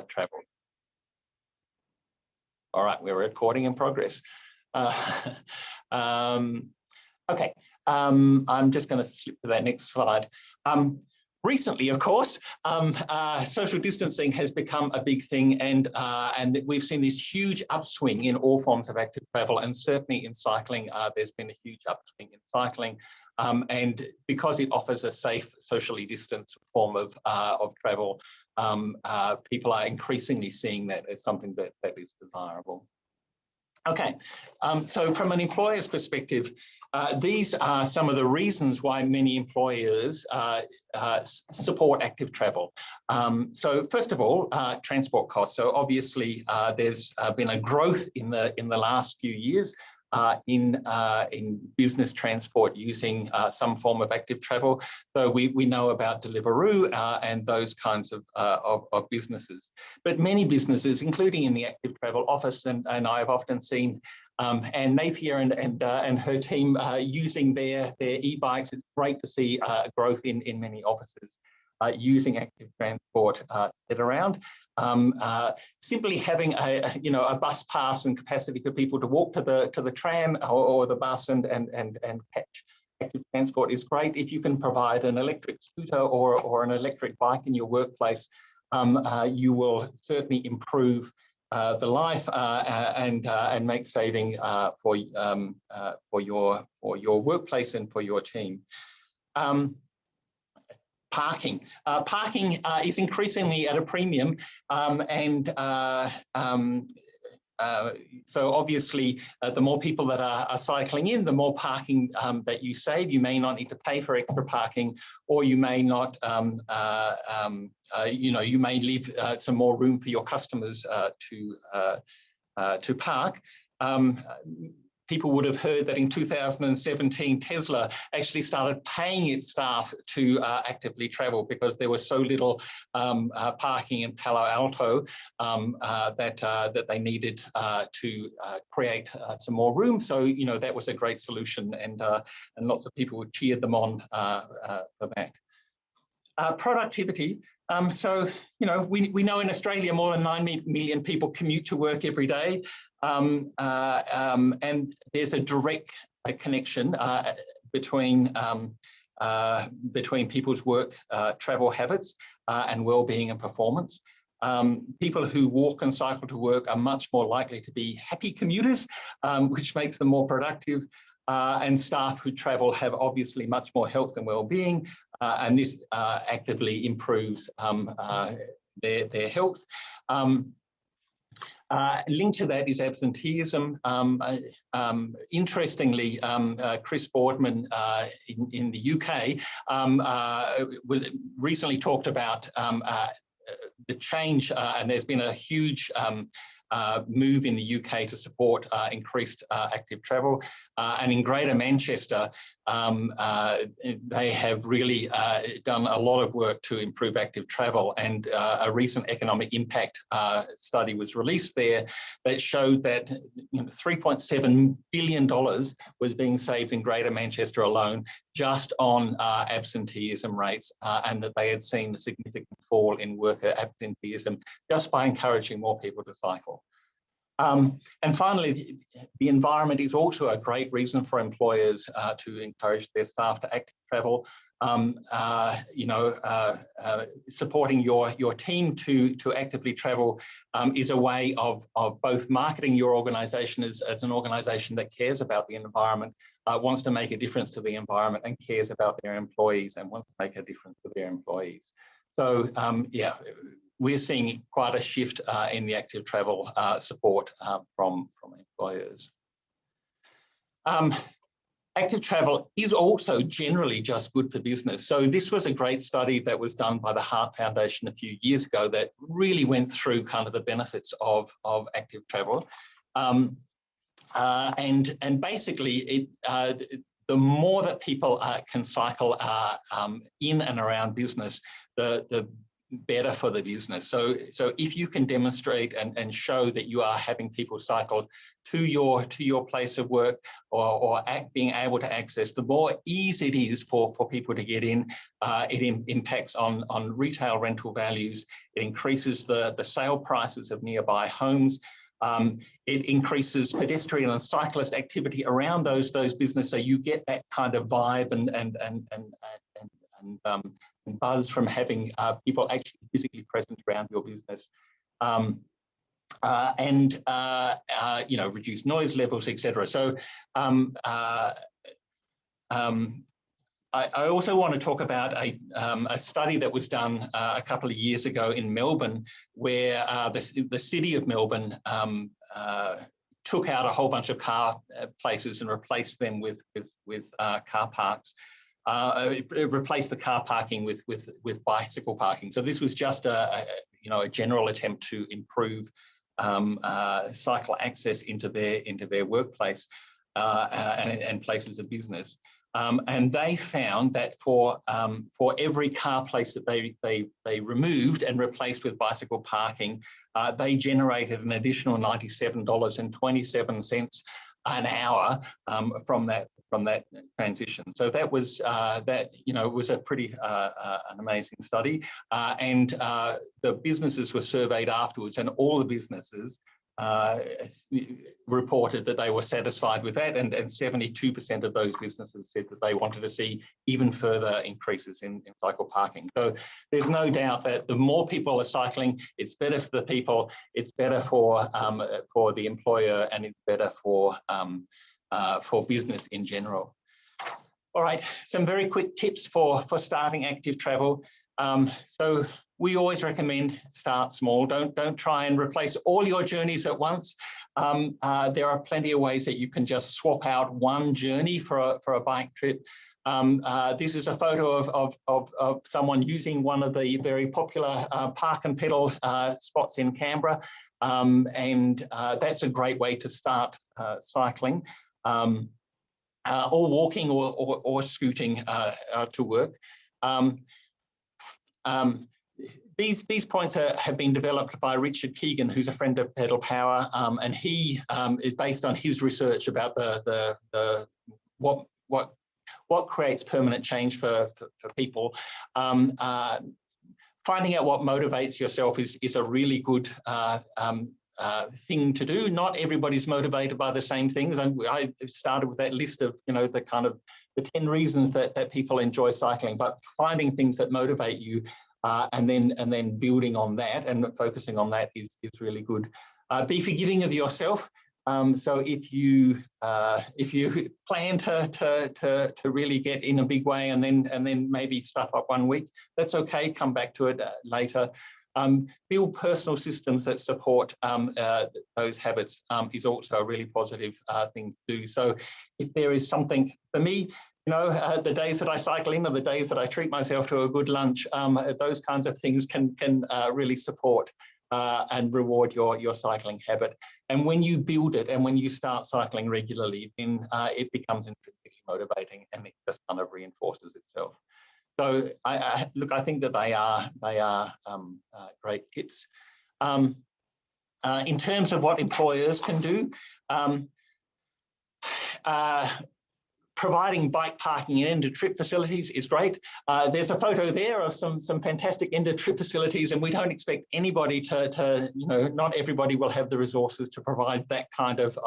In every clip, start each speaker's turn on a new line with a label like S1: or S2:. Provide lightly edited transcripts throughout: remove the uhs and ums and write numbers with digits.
S1: travel. All right, we're recording in progress. Okay, I'm just going to slip to that next slide. Recently, of course, social distancing has become a big thing, and we've seen this huge upswing in all forms of active travel, and certainly in cycling, there's been a huge upswing in cycling. And because it offers a safe, socially distanced form of travel, people are increasingly seeing that as something that is desirable. Okay, so from an employer's perspective, these are some of the reasons why many employers support active travel. So first of all, transport costs. So obviously, there's been a growth in the last few years in business transport using some form of active travel. So we know about Deliveroo and those kinds of businesses. But many businesses, including in the active travel office, and I've often seen Anne Napier and her team using their e-bikes. It's great to see growth in many offices using active transport to get around. Simply having a bus pass and capacity for people to walk to the tram or the bus and catch active transport is great. If you can provide an electric scooter or an electric bike in your workplace, you will certainly improve the life and make saving for your workplace and for your team. Parking. Parking is increasingly at a premium, so obviously the more people that are cycling in, the more parking that you save. You may not need to pay for extra parking, or you may not, you may leave some more room for your customers to park. People would have heard that in 2017, Tesla actually started paying its staff to actively travel because there was so little parking in Palo Alto that they needed to create some more room. So, that was a great solution, and lots of people cheered them on for that. Productivity. So, we know in Australia more than 9 million people commute to work every day. And there's a direct connection between people's work travel habits and well-being and performance. People who walk and cycle to work are much more likely to be happy commuters, which makes them more productive. And staff who travel have obviously much more health and well-being, and this actively improves their health. Linked to that is absenteeism. Interestingly, Chris Boardman in the UK recently talked about the change, and there's been a huge move in the UK to support increased active travel. And in Greater Manchester, they have really done a lot of work to improve active travel, and a recent economic impact study was released there that showed that $3.7 billion was being saved in Greater Manchester alone just on absenteeism rates, and that they had seen a significant fall in worker absenteeism just by encouraging more people to cycle. And finally, the environment is also a great reason for employers to encourage their staff to active travel. Supporting your team to actively travel is a way of both marketing your organisation as an organisation that cares about the environment, wants to make a difference to the environment, and cares about their employees and wants to make a difference to their employees. So yeah, we're seeing quite a shift in the active travel support from employers. Active travel is also generally just good for business. So this was a great study that was done by the Heart Foundation a few years ago that really went through kind of the benefits of active travel. And basically, the more that people can cycle in and around business, the better for the business. So if you can demonstrate and show that you are having people cycle to your place of work or being able to access, the more easy it is for people to get in. It impacts on retail rental values. It increases the sale prices of nearby homes. It increases pedestrian and cyclist activity around those businesses, so you get that kind of vibe and buzz from having people actually physically present around your business, you know, reduce noise levels, etc. So I also want to talk about a study that was done a couple of years ago in Melbourne, where the city of Melbourne took out a whole bunch of car places and replaced them with car parks. Replaced the car parking with bicycle parking. So this was just a general attempt to improve cycle access into their workplace and places of business. And they found that for every car place that they removed and replaced with bicycle parking, they generated an additional $97.27 an hour from that transition. So that was was a pretty an amazing study, and the businesses were surveyed afterwards, and all the businesses reported that they were satisfied with that, and 72% of those businesses said that they wanted to see even further increases in cycle parking. So there's no doubt that the more people are cycling, it's better for the people, it's better for the employer, and it's better for business in general. All right, some very quick tips for starting active travel. So we always recommend start small. Don't try and replace all your journeys at once. There are plenty of ways that you can just swap out one journey for a bike trip. This is a photo of someone using one of the very popular park and pedal spots in Canberra, and that's a great way to start cycling, or walking or scooting to work. These points have been developed by Richard Keegan, who's a friend of Pedal Power, and he is based on his research about what creates permanent change for people. Finding out what motivates yourself is a really good thing to do. Not everybody's motivated by the same things, and I started with that list of the kind of the 10 reasons that people enjoy cycling, but finding things that motivate you. And then building on that and focusing on that is really good. Be forgiving of yourself. So if you plan to really get in a big way and then maybe stuff up one week, that's okay. Come back to it later. Build personal systems that support those habits is also a really positive thing to do. So if there is something, for me, the days that I cycle in are the days that I treat myself to a good lunch. Those kinds of things can really support and reward your cycling habit. And when you build it and when you start cycling regularly, then it becomes intrinsically motivating, and it just kind of reinforces itself. So I think that they are great tips. In terms of what employers can do, providing bike parking in end-of-trip facilities is great. There's a photo there of some fantastic end-of-trip facilities, and we don't expect anybody not everybody will have the resources to provide that kind of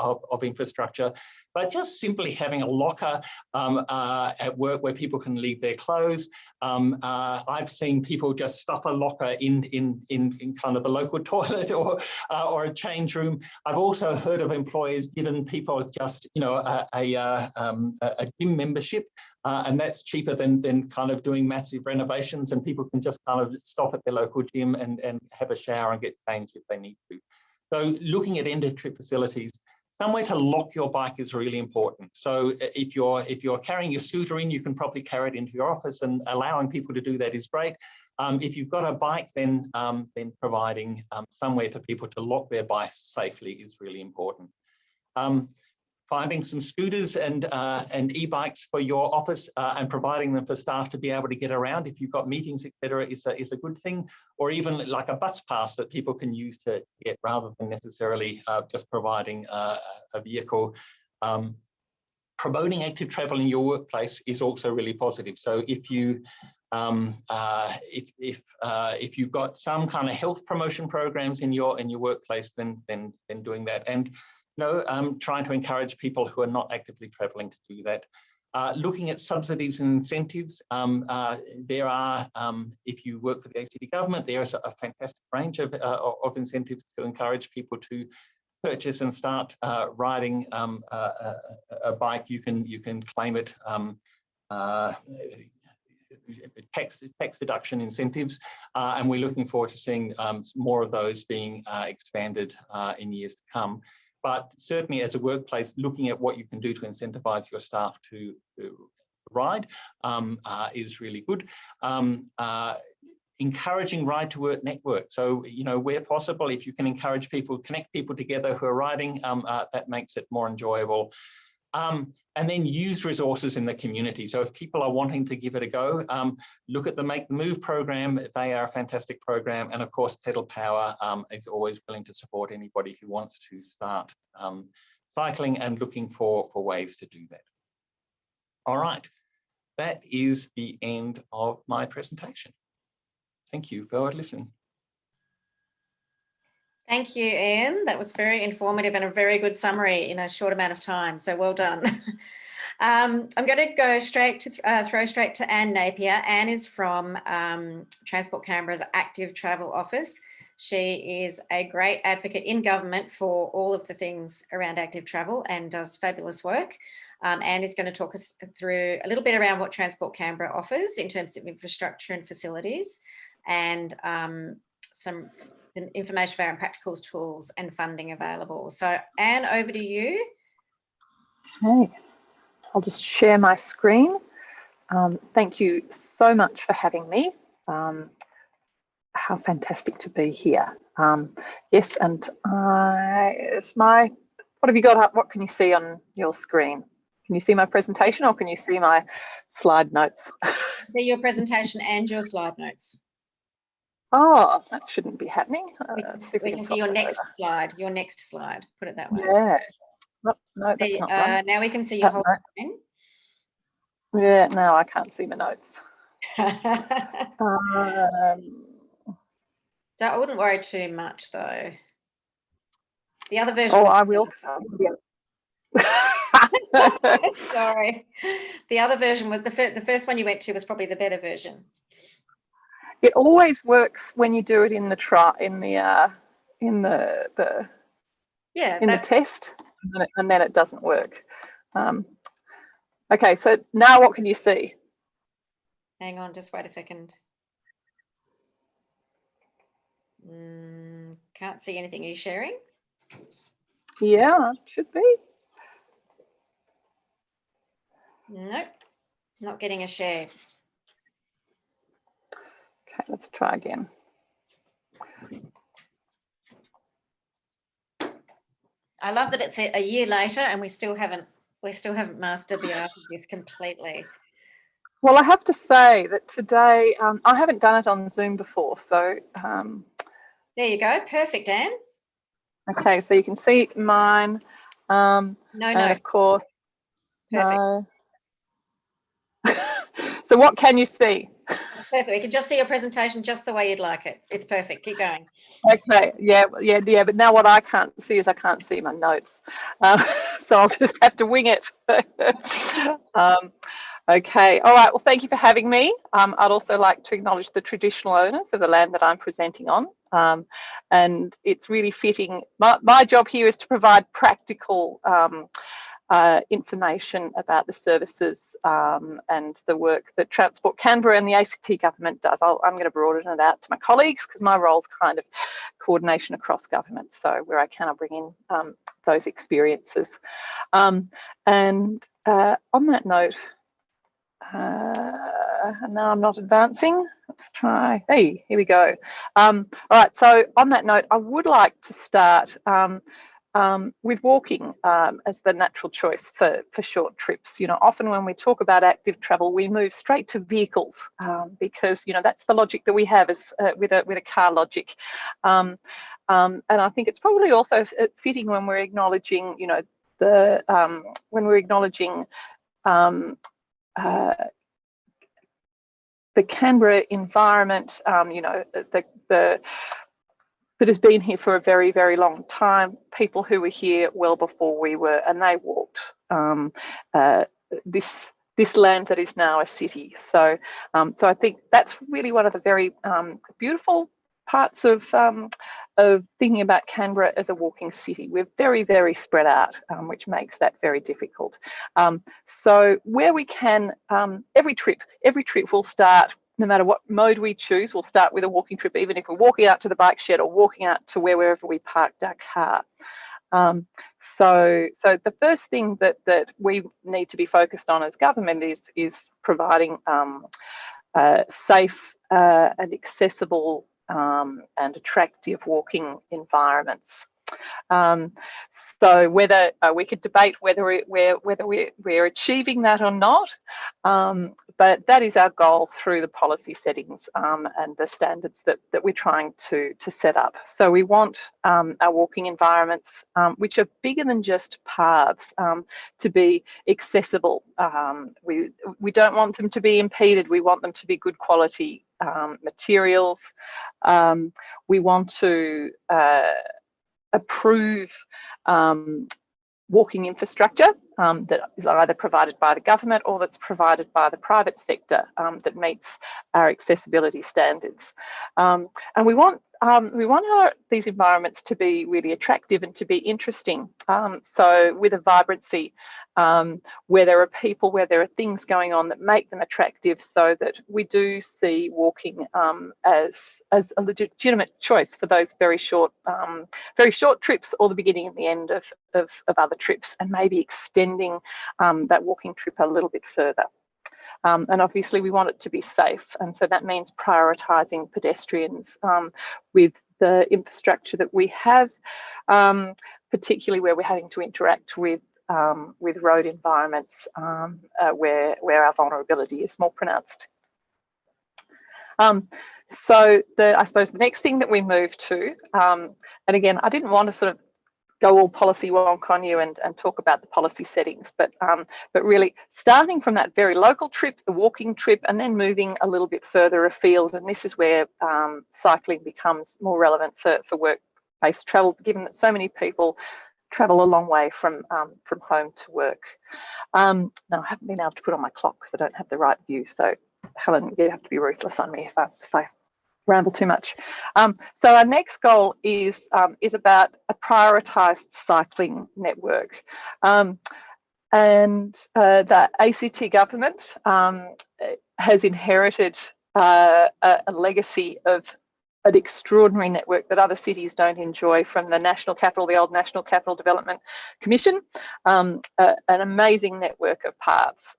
S1: infrastructure, but just simply having a locker at work where people can leave their clothes. I've seen people just stuff a locker in kind of the local toilet or a change room. I've also heard of employers giving people just a gym membership, and that's cheaper than kind of doing massive renovations, and people can just kind of stop at their local gym and have a shower and get changed if they need to. So looking at end-of-trip facilities, somewhere to lock your bike is really important. So if you're carrying your scooter in, you can probably carry it into your office, and allowing people to do that is great. If you've got a bike, then providing somewhere for people to lock their bikes safely is really important. finding some scooters and e-bikes for your office and providing them for staff to be able to get around if you've got meetings, etc., is a good thing. Or even like a bus pass that people can use to get, rather than necessarily just providing a vehicle. Promoting active travel in your workplace is also really positive. So if you if you've got some kind of health promotion programs in your workplace, then doing that, and trying to encourage people who are not actively traveling to do that. Looking at subsidies and incentives, there are, if you work for the ACT government, there is a fantastic range of incentives to encourage people to purchase and start riding a bike. You can claim it, tax deduction incentives, and we're looking forward to seeing more of those being expanded in years to come. But certainly as a workplace, looking at what you can do to incentivize your staff to ride is really good. Encouraging ride to work network. So, where possible, if you can encourage people, connect people together who are riding, that makes it more enjoyable. And then use resources in the community. So if people are wanting to give it a go, look at the Make the Move program. They are a fantastic program. And of course, Pedal Power is always willing to support anybody who wants to start cycling and looking for ways to do that. All right, that is the end of my presentation. Thank you for listening.
S2: Thank you, Ian. That was very informative and a very good summary in a short amount of time. So well done. I'm going to go straight to throw straight to Anne Napier. Anne is from Transport Canberra's Active Travel Office. She is a great advocate in government for all of the things around active travel and does fabulous work. Anne is going to talk us through a little bit around what Transport Canberra offers in terms of infrastructure and facilities, and some information about practical tools and funding available. So Anne, over to you.
S3: Okay, I'll just share my screen. Thank you so much for having me. How fantastic to be here. Yes, and what have you got up? What can you see on your screen? Can you see my presentation or can you see my slide notes?
S2: See your presentation and your slide notes.
S3: Oh, that shouldn't be happening.
S2: We can see your next slide. Your next slide. Put it that way.
S3: Yeah. No, that's not right.
S2: Now we can see your whole screen.
S3: Yeah, no, I can't see my notes.
S2: I wouldn't worry too much, though. The other version.
S3: Oh, I will.
S2: Sorry. The other version was the first one you went to was probably the better version.
S3: It always works when you do it in the test, and then it doesn't work. Okay, so now what can you see?
S2: Hang on, just wait a second. Can't see anything. Are you sharing?
S3: Yeah, should be.
S2: Nope, not getting a share.
S3: Okay, let's try again.
S2: I love that it's a year later and we still haven't mastered the art of this completely.
S3: Well, I have to say that today I haven't done it on Zoom before, so
S2: there you go. Perfect, Anne.
S3: Okay, so you can see mine.
S2: No,
S3: and of course.
S2: Perfect.
S3: No. So what can you see?
S2: Perfect. We can just see your presentation just the way you'd like it. It's perfect. Keep going.
S3: Okay. Yeah. But now what I can't see is I can't see my notes, so I'll just have to wing it. Okay. All right. Well, thank you for having me. I'd also like to acknowledge the traditional owners of the land that I'm presenting on, and it's really fitting. My job here is to provide practical information about the services and the work that Transport Canberra and the ACT government does. I'm going to broaden it out to my colleagues because my role's kind of coordination across government, so where I can, I'll bring in those experiences. And on that note, now I'm not advancing. Let's try. Hey, here we go. All right, so on that note, I would like to start with walking as the natural choice for short trips. You know, often when we talk about active travel, we move straight to vehicles because, you know, that's the logic that we have as with a car logic. And I think it's probably also fitting when we're acknowledging, you know, when we're acknowledging the Canberra environment, you know, that has been here for a very, very long time. People who were here well before we were, and they walked this land that is now a city. So, so I think that's really one of the very beautiful parts of thinking about Canberra as a walking city. We're very, very spread out, which makes that very difficult. So where we can, every trip will start, no matter what mode we choose, we'll start with a walking trip, even if we're walking out to the bike shed or walking out to wherever we parked our car. So the first thing that we need to be focused on as government is providing safe and accessible and attractive walking environments. So whether we could debate whether we're achieving that or not, but that is our goal through the policy settings and the standards that we're trying to set up. So we want our walking environments, which are bigger than just paths, to be accessible. We don't want them to be impeded. We want them to be good quality materials. We want to approve walking infrastructure that is either provided by the government or that's provided by the private sector that meets our accessibility standards. And we want these environments to be really attractive and to be interesting. So with a vibrancy, where there are people, where there are things going on that make them attractive, so that we do see walking as a legitimate choice for those very short trips, or the beginning and the end of other trips, and maybe extending that walking trip a little bit further. And obviously we want it to be safe, and so that means prioritising pedestrians with the infrastructure that we have, particularly where we're having to interact with road environments where our vulnerability is more pronounced. So I suppose the next thing that we move to, and again, I didn't want to sort of go all policy wonk on you and talk about the policy settings, but really starting from that very local trip, the walking trip, and then moving a little bit further afield. And this is where cycling becomes more relevant for work-based travel, given that so many people travel a long way from home to work. Now, I haven't been able to put on my clock because I don't have the right view. So Helen, you have to be ruthless on me if I ramble too much. So our next goal is about a prioritised cycling network. And the ACT government has inherited a legacy of an extraordinary network that other cities don't enjoy from the National Capital, the old National Capital Development Commission, an amazing network of paths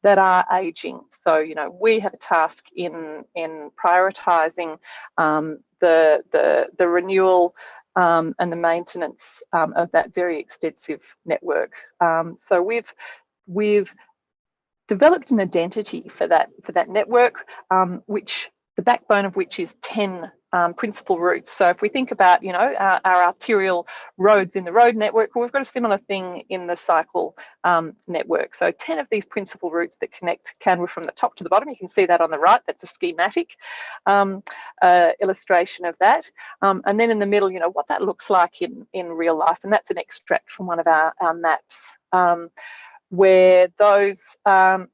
S3: that are ageing. So, you know, we have a task in prioritising the renewal and the maintenance of that very extensive network. So we've developed an identity for that network, which the backbone of which is 10 principal routes. So if we think about, you know, our arterial roads in the road network, well, we've got a similar thing in the cycle network. So 10 of these principal routes that connect Canberra from the top to the bottom. You can see that on the right. That's a schematic illustration of that. And then in the middle, you know, what that looks like in real life. And that's an extract from one of our maps. Where there is a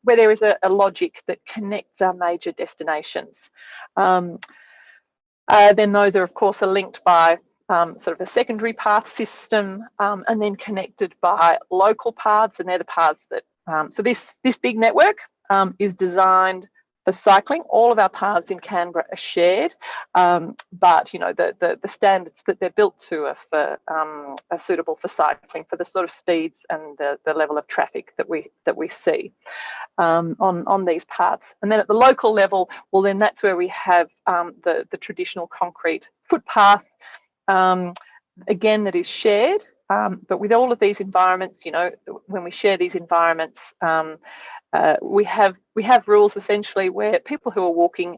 S3: logic that connects our major destinations. Then those are, of course, linked by sort of a secondary path system, and then connected by local paths, and they're the paths that, so this big network is designed for cycling. All of our paths in Canberra are shared, but you know, the standards that they're built to are suitable for cycling, for the sort of speeds and the level of traffic that we see on these paths. And then at the local level, well, then that's where we have the traditional concrete footpath, again, that is shared, but with all of these environments, you know, when we share these environments, we have rules essentially where people who are walking,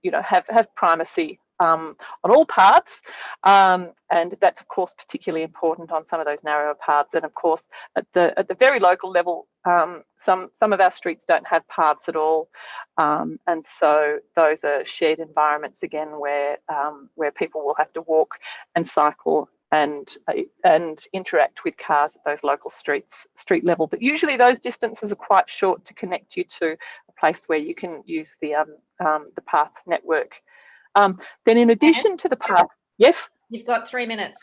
S3: you know, have primacy on all paths, and that's of course particularly important on some of those narrower paths. And of course, at the very local level, some of our streets don't have paths at all, and so those are shared environments again where people will have to walk and cycle and interact with cars at those local street level. But usually those distances are quite short to connect you to a place where you can use the path network. Then in addition to the path, yes?
S2: You've got 3 minutes.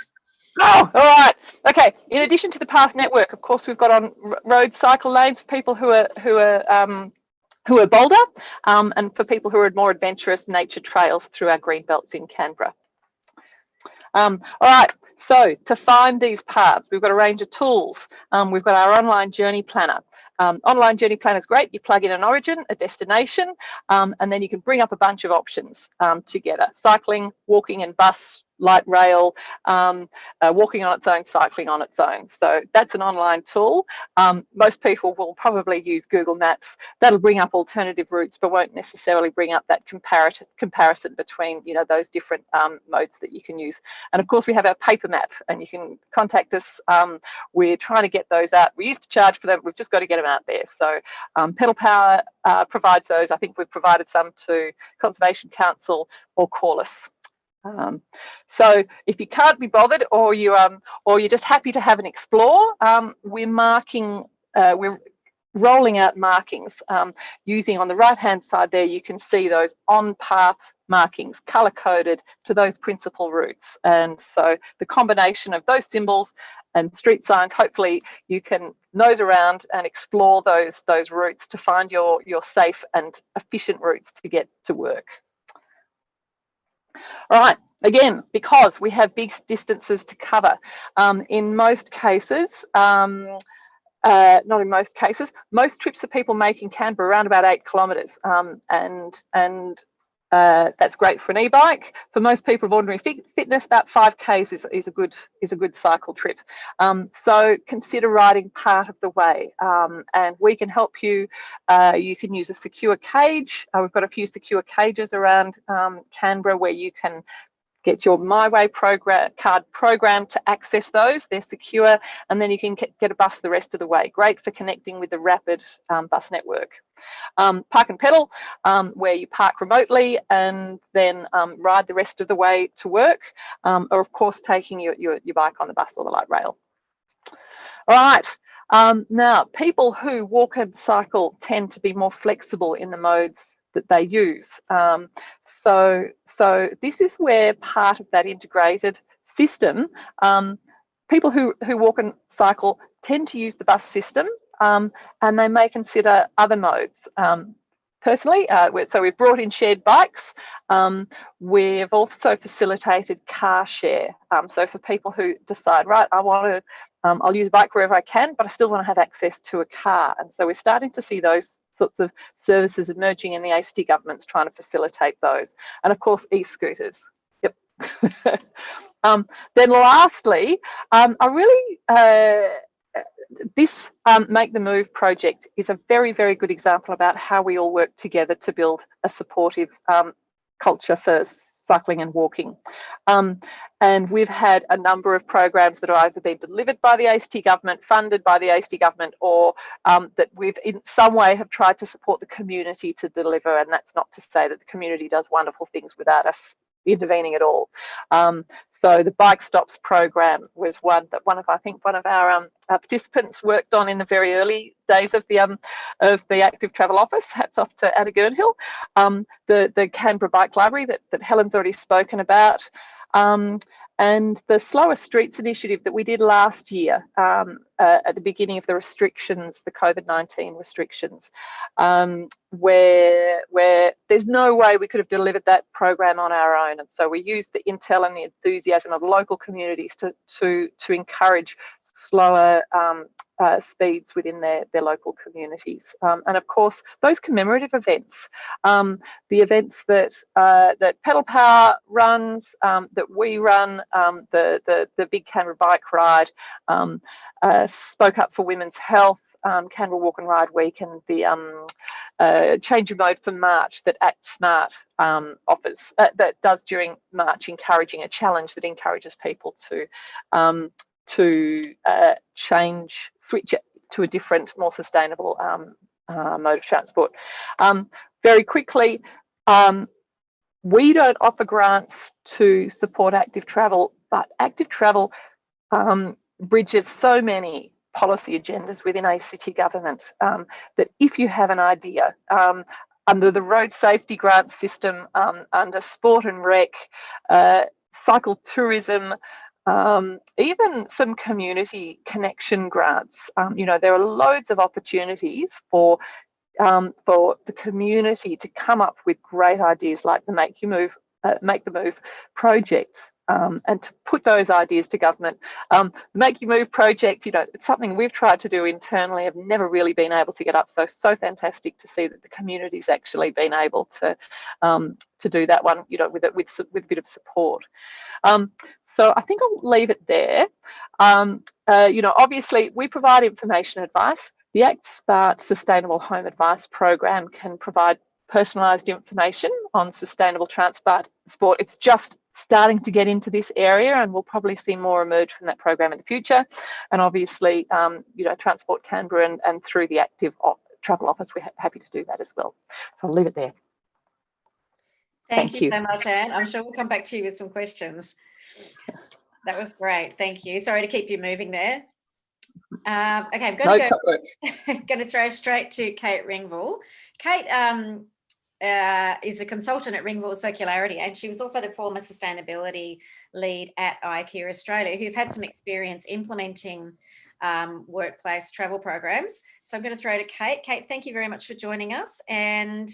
S3: Oh, all right. Okay. In addition to the path network, of course, we've got on road cycle lanes for people who are bolder, and for people who are more adventurous, nature trails through our green belts in Canberra. All right. So to find these paths, we've got a range of tools. We've got our online journey planner. Online journey planner is great. You plug in an origin, a destination, and then you can bring up a bunch of options together: cycling, walking and bus, light rail, walking on its own, cycling on its own. So that's an online tool. Most people will probably use Google Maps. That'll bring up alternative routes, but won't necessarily bring up that comparison between, you know, those different modes that you can use. And of course, we have our paper map, and you can contact us. We're trying to get those out. We used to charge for them. We've just got to get them out there. So Pedal Power provides those. I think we've provided some to Conservation Council or Call us. So if you can't be bothered, or you're just happy to have an explore, we're rolling out markings using, on the right hand side there, you can see those on path markings color coded to those principal routes. And so the combination of those symbols and street signs, hopefully you can nose around and explore those routes to find your safe and efficient routes to get to work. All right, again, because we have big distances to cover, in most cases, not in most cases, most trips that people make in Canberra around about 8 kilometres, and that's great for an e-bike. For most people of ordinary fitness, about 5Ks is a good cycle trip. So consider riding part of the way, and we can help you. You can use a secure cage. We've got a few secure cages around Canberra where you can get your My Way card program to access those. They're secure, and then you can get a bus the rest of the way. Great for connecting with the rapid bus network. Park and pedal, where you park remotely and then ride the rest of the way to work, or of course taking your bike on the bus or the light rail. All right, now people who walk and cycle tend to be more flexible in the modes that they use. So this is where part of that integrated system, people who walk and cycle tend to use the bus system, and they may consider other modes. Personally, so we've brought in shared bikes. We've also facilitated car share. So for people who decide, right, I'll use a bike wherever I can, but I still want to have access to a car. And so we're starting to see those sorts of services emerging in the ACT government's trying to facilitate those. And of course, e-scooters. Yep. Then lastly, this Make the Move project is a very, very good example about how we all work together to build a supportive culture for cycling and walking. And we've had a number of programs that have either been delivered by the ACT government, funded by the ACT government, or that we've in some way have tried to support the community to deliver. And that's not to say that the community does wonderful things without us intervening at all. So the Bike Stops program was one that I think one of our participants worked on in the very early days of the Active Travel Office. Hats off to Anna Gernhill. The Canberra Bike Library that Helen's already spoken about. And the Slower Streets initiative that we did last year at the beginning of the restrictions, the COVID-19 restrictions, where there's no way we could have delivered that program on our own. And so we used the intel and the enthusiasm of local communities to encourage slower speeds within their local communities. And of course, those commemorative events, the events that Pedal Power runs, that we run, the big Canberra bike ride, spoke up for women's health, Canberra Walk and Ride Week, and the change of mode for March that Act Smart offers, that does during March, encouraging a challenge that encourages people to switch to a different, more sustainable mode of transport. Very quickly, we don't offer grants to support active travel, but active travel bridges so many policy agendas within ACT government that if you have an idea, under the road safety grant system, under sport and rec, cycle tourism, even some community connection grants, there are loads of opportunities for the community to come up with great ideas like the Make the Move project, and to put those ideas to government. The Make You Move project, it's something we've tried to do internally. I've never really been able to get up, so fantastic to see that the community's actually been able to do that one, with a bit of support. So I think I'll leave it there. Obviously we provide information advice. The Act Smart Sustainable Home Advice Program can provide personalised information on sustainable transport. It's just starting to get into this area, and we'll probably see more emerge from that program in the future. And obviously, Transport Canberra and through the Active Travel Office, we're happy to do that as well. So I'll leave it there.
S2: Thank you so much, Anne. I'm sure we'll come back to you with some questions. That was great. Thank you. Sorry to keep you moving there. Okay, I'm going to throw straight to Kate Ringville. Kate is a consultant at Ringville Circularity, and she was also the former sustainability lead at IKEA Australia, who've had some experience implementing workplace travel programs. So I'm going to throw to Kate. Kate, thank you very much for joining us. And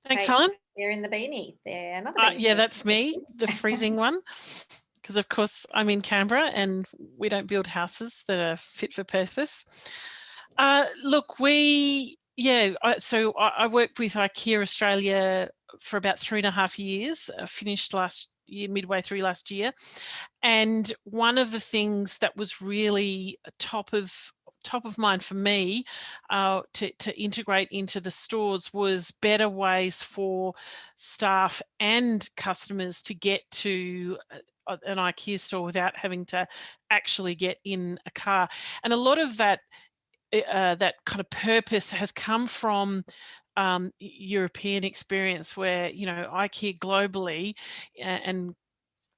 S4: thanks,
S2: Kate,
S4: Helen.
S2: They're in the beanie. They're another beanie.
S4: Yeah, that's me, the freezing one. Because of course I'm in Canberra and we don't build houses that are fit for purpose. Look, so I worked with IKEA Australia for about 3.5 years. Finished last year, midway through last year, and one of the things that was really top of mind for me to integrate into the stores was better ways for staff and customers to get to an IKEA store without having to actually get in a car. And a lot of that kind of purpose has come from European experience, where IKEA globally and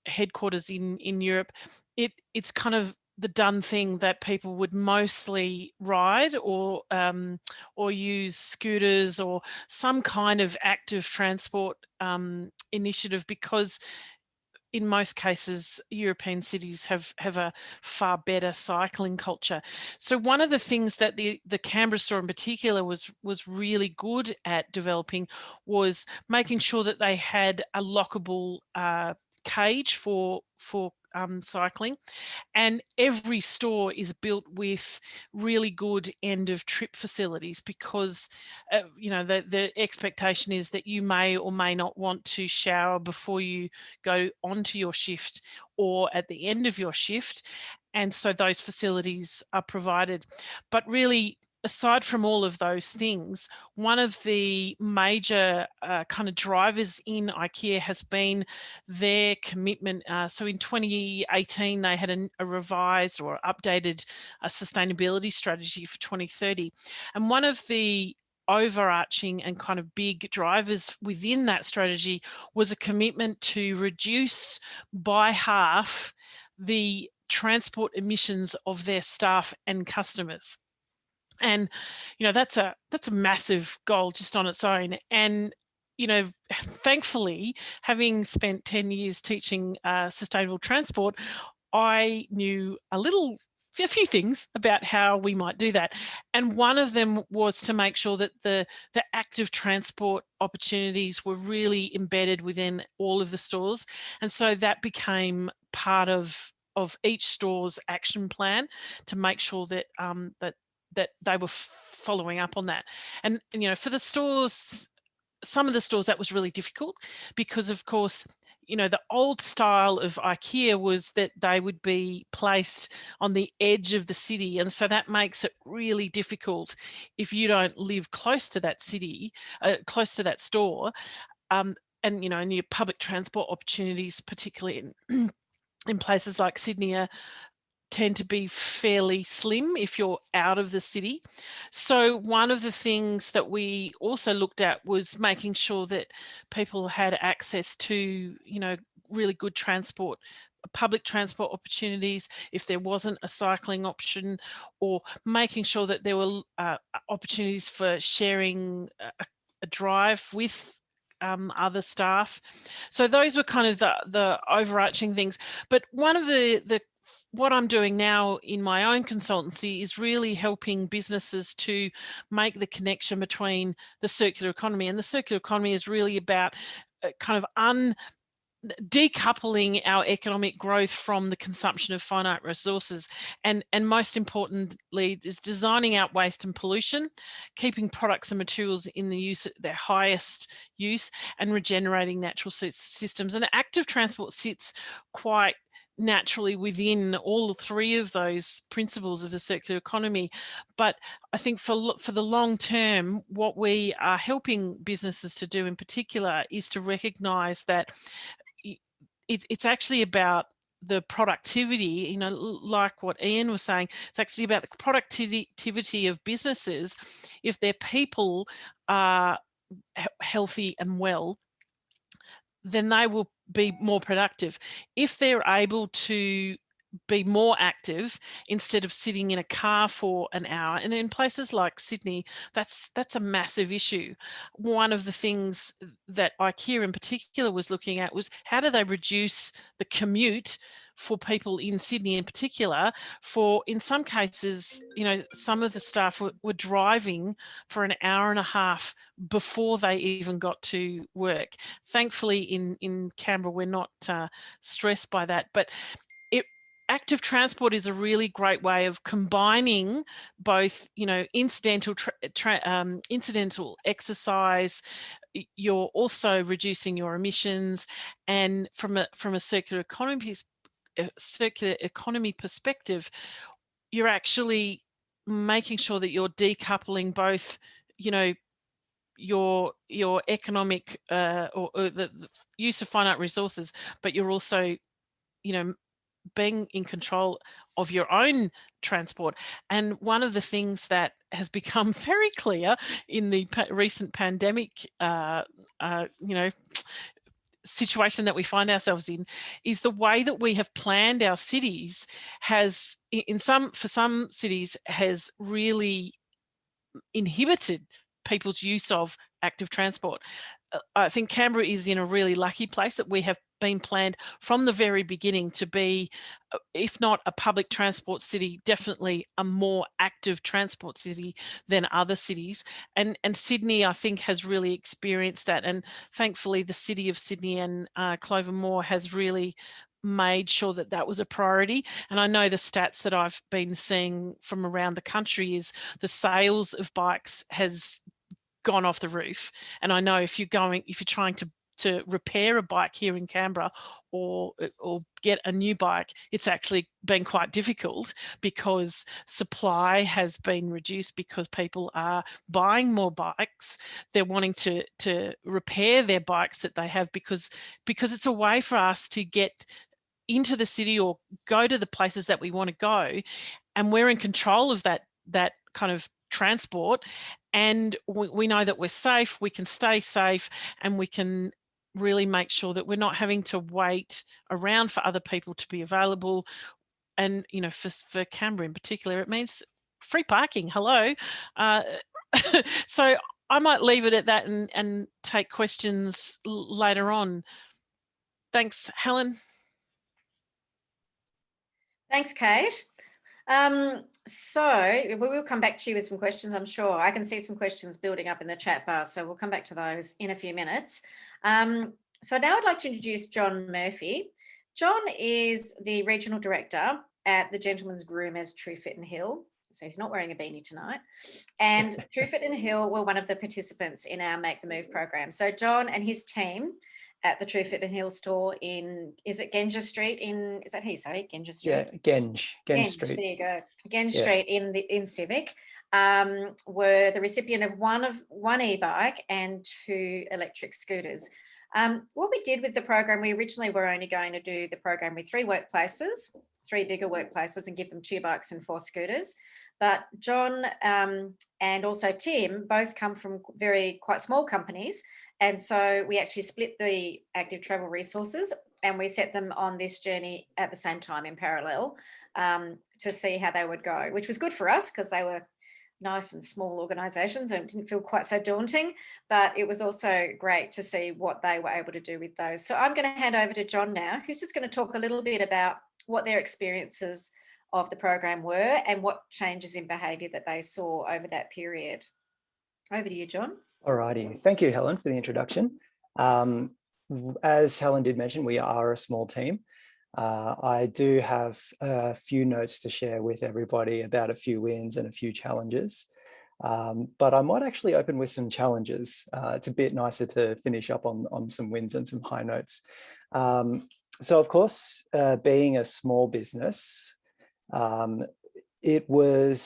S4: headquarters in Europe, it's kind of the done thing that people would mostly ride or use scooters or some kind of active transport initiative, because in most cases, European cities have a far better cycling culture. So one of the things that the Canberra store in particular was really good at developing was making sure that they had a lockable cage for cycling, and every store is built with really good end of trip facilities, because the expectation is that you may or may not want to shower before you go onto your shift or at the end of your shift, and so those facilities are provided. But really, aside from all of those things, one of the major kind of drivers in IKEA has been their commitment. So in 2018, they had a revised or updated sustainability strategy for 2030. And one of the overarching and kind of big drivers within that strategy was a commitment to reduce by half the transport emissions of their staff and customers. And that's a massive goal just on its own. And thankfully, having spent 10 years teaching sustainable transport, I knew a few things about how we might do that. And one of them was to make sure that the active transport opportunities were really embedded within all of the stores. And so that became part of each store's action plan, to make sure that that they were following up on that. And for the stores, some of the stores, that was really difficult, because of course you know, the old style of IKEA was that they would be placed on the edge of the city. And so that makes it really difficult if you don't live close to that city, close to that store. And, you know, and your public transport opportunities, particularly in places like Sydney, tend to be fairly slim if you're out of the city. So one of the things that we also looked at was making sure that people had access to, you know, really good transport, public transport opportunities, if there wasn't a cycling option, or making sure that there were opportunities for sharing a drive with other staff. So those were kind of the overarching things. But one of the what I'm doing now in my own consultancy is really helping businesses to make the connection between the circular economy. And the circular economy is really about kind of decoupling our economic growth from the consumption of finite resources, and most importantly is designing out waste and pollution, keeping products and materials in the use, their highest use, and regenerating natural systems. And active transport sits quite naturally within all three of those principles of the circular economy. But I think for the long term, what we are helping businesses to do in particular is to recognise that it's actually about the productivity, you know, like what Ian was saying, it's actually about the productivity of businesses. If their people are healthy and well, then they will be more productive. If they're able to be more active instead of sitting in a car for an hour, and in places like Sydney, that's a massive issue. One of the things that IKEA in particular was looking at was how do they reduce the commute for people in Sydney in particular. For in some cases, you know, some of the staff were driving for an hour and a half before they even got to work. Thankfully in Canberra we're not stressed by that, but active transport is a really great way of combining both, you know, incidental exercise. You're also reducing your emissions, and from a circular economy perspective, you're actually making sure that you're decoupling both, you know, your economic or the use of finite resources, but you're also, you know, being in control of your own transport. And one of the things that has become very clear in the recent pandemic, you know, situation that we find ourselves in, is the way that we have planned our cities has, for some cities, has really inhibited people's use of active transport. I think Canberra is in a really lucky place that we have been planned from the very beginning to be, if not a public transport city, definitely a more active transport city than other cities. And Sydney, I think, has really experienced that. And thankfully, the City of Sydney and Clover Moore has really made sure that that was a priority. And I know the stats that I've been seeing from around the country is the sales of bikes has gone off the roof. And I know if you're trying to repair a bike here in Canberra or get a new bike, it's actually been quite difficult because supply has been reduced, because people are buying more bikes. They're wanting to repair their bikes that they have because it's a way for us to get into the city or go to the places that we want to go, and we're in control of that kind of transport, and we know that we're safe, we can stay safe, and we can really make sure that we're not having to wait around for other people to be available. And, you know, for Canberra in particular, it means free parking. Hello. So I might leave it at that and take questions later on. Thanks, Helen.
S2: Thanks, Kate. So we will come back to you with some questions, I'm sure. I can see some questions building up in the chat bar, so we'll come back to those in a few minutes. So now I'd like to introduce John Murphy. John is the Regional Director at the Gentleman's Groom as True Fit and Hill. So he's not wearing a beanie tonight. And True Fit and Hill were one of the participants in our Make the Move program. So John and his team at the True Fit and Hill store in, is it Genja Street in, is that how you say Genja Street?
S5: Yeah, Genge Street.
S2: There you go. Genge
S5: Yeah.
S2: Street in Civic, were the recipient of one e-bike and 2 electric scooters. What we did with the program, we originally were only going to do the program with 3 workplaces, 3 bigger workplaces, and give them 2 bikes and 4 scooters. But John and also Tim both come from quite small companies. And so we actually split the active travel resources and we set them on this journey at the same time in parallel to see how they would go, which was good for us because they were nice and small organisations and it didn't feel quite so daunting, but it was also great to see what they were able to do with those. So I'm going to hand over to John now, who's just going to talk a little bit about what their experiences of the program were and what changes in behaviour that they saw over that period. Over to you, John.
S5: Alrighty, thank you, Helen, for the introduction. As Helen did mention, we are a small team. I do have a few notes to share with everybody about a few wins and a few challenges, but I might actually open with some challenges. It's a bit nicer to finish up on some wins and some high notes. So of course, being a small business, it would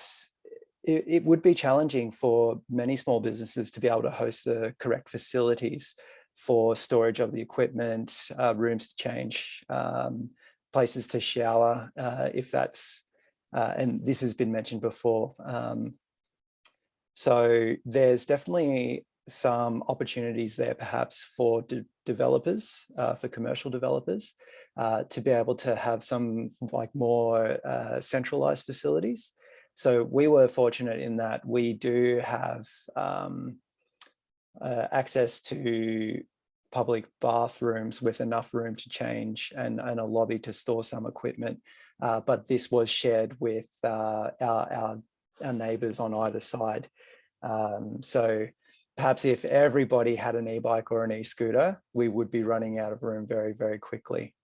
S5: be challenging for many small businesses to be able to host the correct facilities for storage of the equipment, rooms to change, places to shower, if that's, and this has been mentioned before. So there's definitely some opportunities there perhaps for developers, for commercial developers, to be able to have some like more centralized facilities. So we were fortunate in that we do have access to public bathrooms with enough room to change and a lobby to store some equipment. But this was shared with our neighbours on either side. So perhaps if everybody had an e-bike or an e-scooter, we would be running out of room very, very quickly.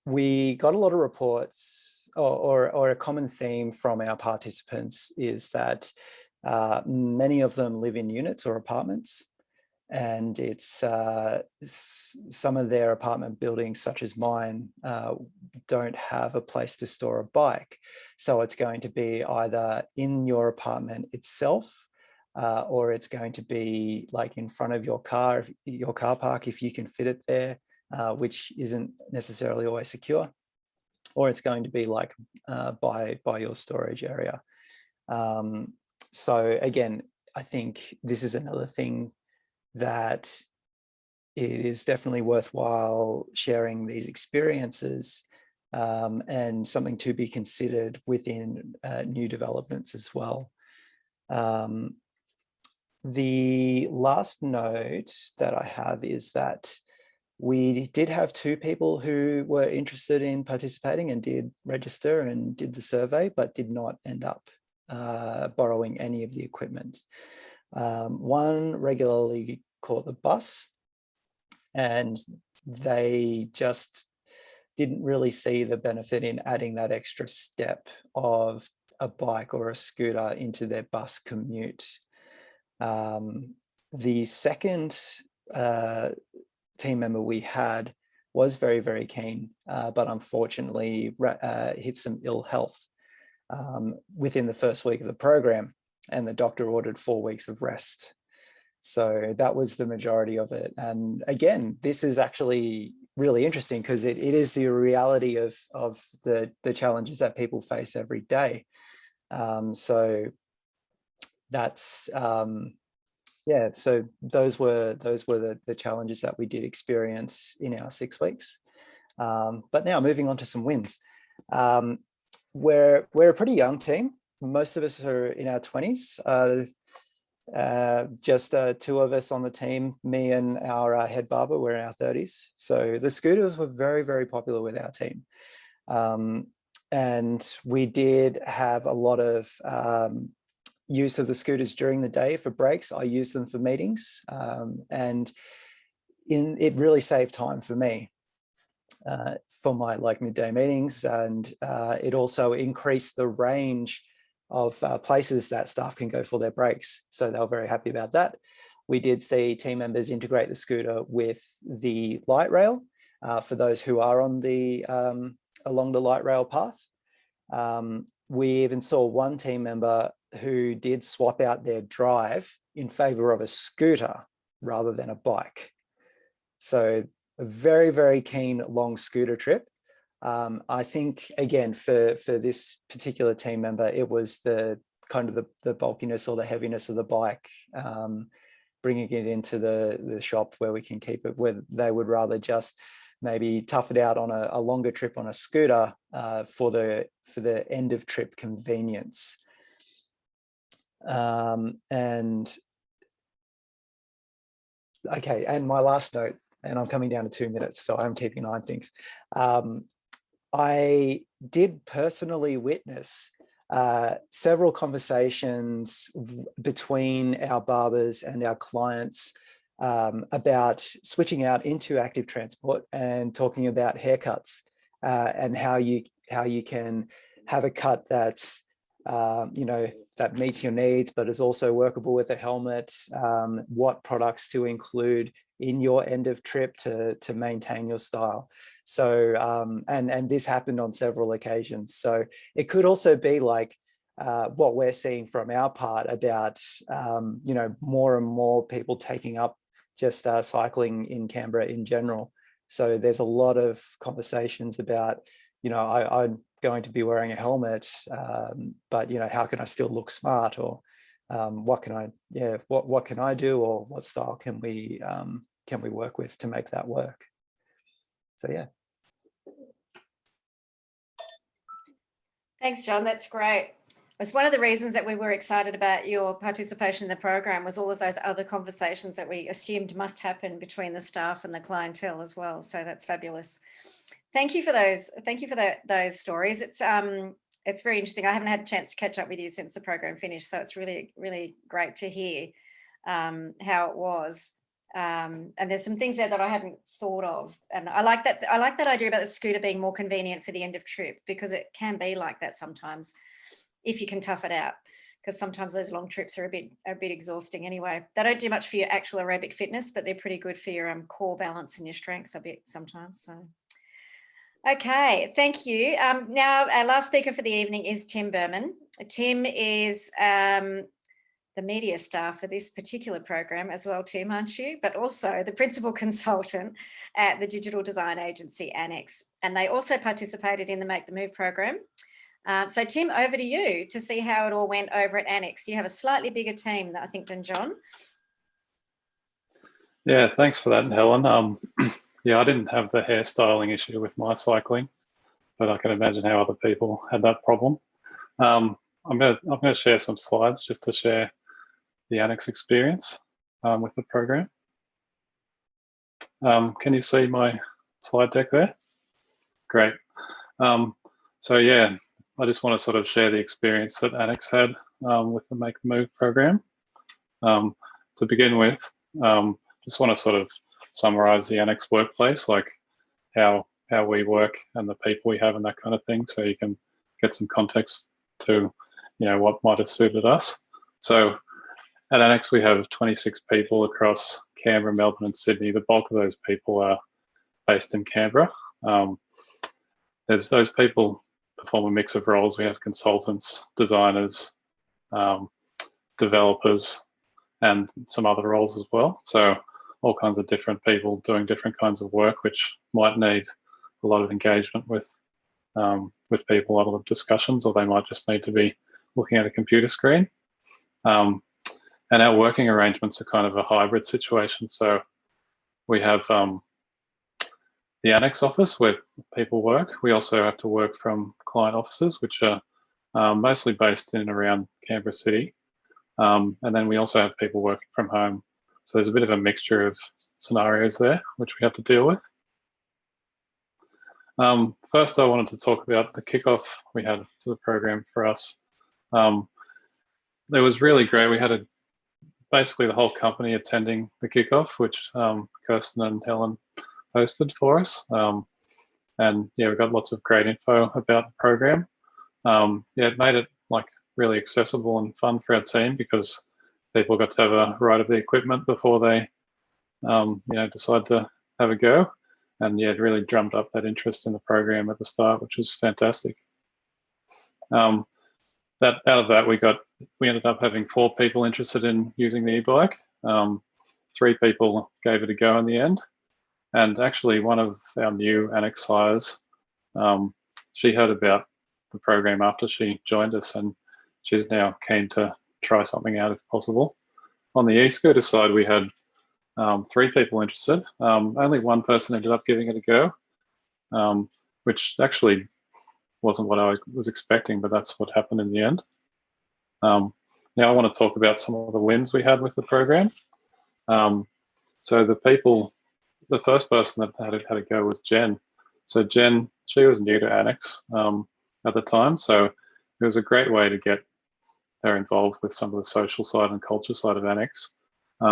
S5: We got a lot of reports, or a common theme from our participants is that many of them live in units or apartments, and it's some of their apartment buildings, such as mine, don't have a place to store a bike. So it's going to be either in your apartment itself, or it's going to be like in front of your car park, if you can fit it there, which isn't necessarily always secure, or it's going to be like by your storage area. So again, I think this is another thing that it is definitely worthwhile sharing these experiences, and something to be considered within new developments as well. The last note that I have is that we did have 2 people who were interested in participating and did register and did the survey, but did not end up borrowing any of the equipment. One regularly caught the bus, and they just didn't really see the benefit in adding that extra step of a bike or a scooter into their bus commute. The second team member we had was very, very keen, but unfortunately hit some ill health within the first week of the program, and the doctor ordered 4 weeks of rest. So that was the majority of it. And again, this is actually really interesting because it is the reality of the challenges that people face every day. So that's yeah, so those were the challenges that we did experience in our 6 weeks. But now moving on to some wins. We're a pretty young team. Most of us are in our 20s. Just 2 of us on the team, me and our head barber, we're in our 30s. So the scooters were very, very popular with our team. And we did have a lot of use of the scooters during the day for breaks. I used them for meetings, and it really saved time for me for my midday meetings, and it also increased the range of places that staff can go for their breaks. So they were very happy about that. we did see team members integrate the scooter with the light rail for those who are on the along the light rail path. We even saw one team member who did swap out their drive in favor of a scooter rather than a bike. So a very, very keen long scooter trip. I think, again, for this particular team member, it was the kind of the bulkiness or the heaviness of the bike, bringing it into the shop where we can keep it, where they would rather just maybe tough it out on a longer trip on a scooter for the end of trip convenience. And okay, and my last note, and I'm coming down to 2 minutes, so I'm keeping an eye on things. I did personally witness several conversations between our barbers and our clients about switching out into active transport and talking about haircuts and how you can have a cut that's that meets your needs but is also workable with a helmet, what products to include in your end of trip to maintain your style. So and this happened on several occasions. So it could also be like what we're seeing from our part about more and more people taking up just cycling in Canberra in general. So there's a lot of conversations about, I'm going to be wearing a helmet, but how can I still look smart, or what can I do, or what style can we work with to make that work? So yeah.
S2: Thanks, John. That's great. It's one of the reasons that we were excited about your participation in the program was all of those other conversations that we assumed must happen between the staff and the clientele as well. So that's fabulous. Thank you for those. Thank you for those stories. It's very interesting. I haven't had a chance to catch up with you since the program finished, so it's really, really great to hear how it was. And there's some things there that I hadn't thought of, and I like that. I like that idea about the scooter being more convenient for the end of trip, because it can be like that sometimes if you can tough it out, because sometimes those long trips are a bit exhausting anyway. They don't do much for your actual aerobic fitness, but they're pretty good for your core balance and your strength a bit sometimes. So. Okay, thank you. Now, our last speaker for the evening is Tim Berman. Tim is the media staff for this particular program as well, Tim, aren't you? But also the principal consultant at the digital design agency Annex. And they also participated in the Make the Move program. So Tim, over to you to see how it all went over at Annex. You have a slightly bigger team, I think, than John.
S6: Yeah, thanks for that, Helen. Yeah, I didn't have the hairstyling issue with my cycling, but I can imagine how other people had that problem. I'm going to share some slides just to share the Annex experience with the program. Can you see my slide deck there? Great. So yeah, I just want to sort of share the experience that Annex had with the Make the Move program. To begin with, just want to sort of summarize the Annex workplace, like how we work and the people we have and that kind of thing, so you can get some context to what might have suited us. So at Annex we have 26 people across Canberra, Melbourne and Sydney. The bulk of those people are based in Canberra. There's those people perform a mix of roles. We have consultants, designers, developers and some other roles as well. So all kinds of different people doing different kinds of work, which might need a lot of engagement with people, a lot of discussions, or they might just need to be looking at a computer screen. And our working arrangements are kind of a hybrid situation. So we have the Annex office where people work. We also have to work from client offices, which are mostly based in and around Canberra City. And then we also have people working from home. So there's a bit of a mixture of scenarios there, which we have to deal with. First, I wanted to talk about the kickoff we had to the program for us. It was really great. We had basically the whole company attending the kickoff, which Kirsten and Helen hosted for us. And yeah, we got lots of great info about the program. Yeah, it made it like really accessible and fun for our team, because people got to have a ride of the equipment before they, decide to have a go. And yeah, it really drummed up that interest in the program at the start, which was fantastic. Out of that, we ended up having 4 people interested in using the e-bike. 3 people gave it a go in the end. And actually one of our new annex hires, she heard about the program after she joined us, and she's now keen to try something out if possible. On the e-scooter side, we had 3 people interested. Only 1 person ended up giving it a go, which actually wasn't what I was expecting, but that's what happened in the end. Now I want to talk about some of the wins we had with the program. So the first person that had a go was Jen. So Jen, she was new to Annex at the time, so it was a great way to get her involved with some of the social side and culture side of Annex.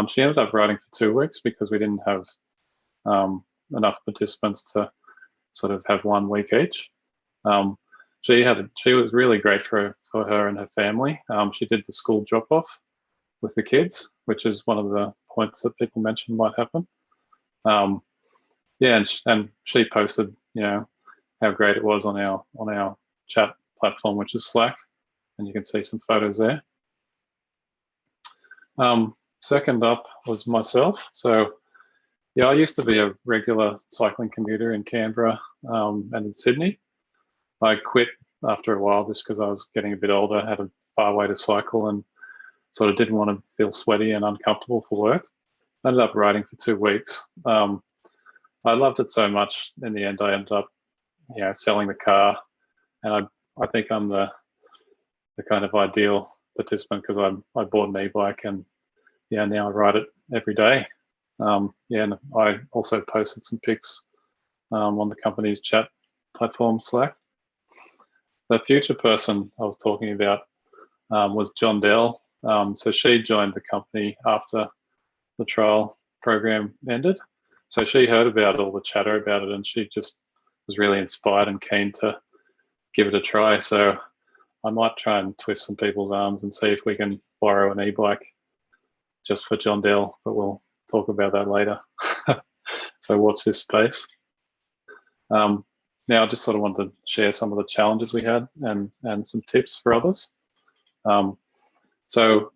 S6: She ended up riding for 2 weeks because we didn't have enough participants to sort of have 1 week each. She was really great for her and her family. She did the school drop-off with the kids, which is one of the points that people mentioned might happen. Yeah, and she posted, how great it was on our chat platform, which is Slack, and you can see some photos there. Second up was myself. So yeah, I used to be a regular cycling commuter in Canberra and in Sydney. I quit after a while just because I was getting a bit older, had a far way to cycle, and sort of didn't want to feel sweaty and uncomfortable for work. I ended up riding for 2 weeks. I loved it so much. In the end, I ended up, selling the car, and I think I'm the kind of ideal participant because I bought an e-bike, and now I ride it every day. And I also posted some pics on the company's chat platform Slack. The future person I was talking about was John Dell. So she joined the company after the trial program ended. So she heard about all the chatter about it, and she just was really inspired and keen to give it a try. So I might try and twist some people's arms and see if we can borrow an e-bike just for John Dell, but we'll talk about that later. So watch this space. Now I just sort of want to share some of the challenges we had and some tips for others. So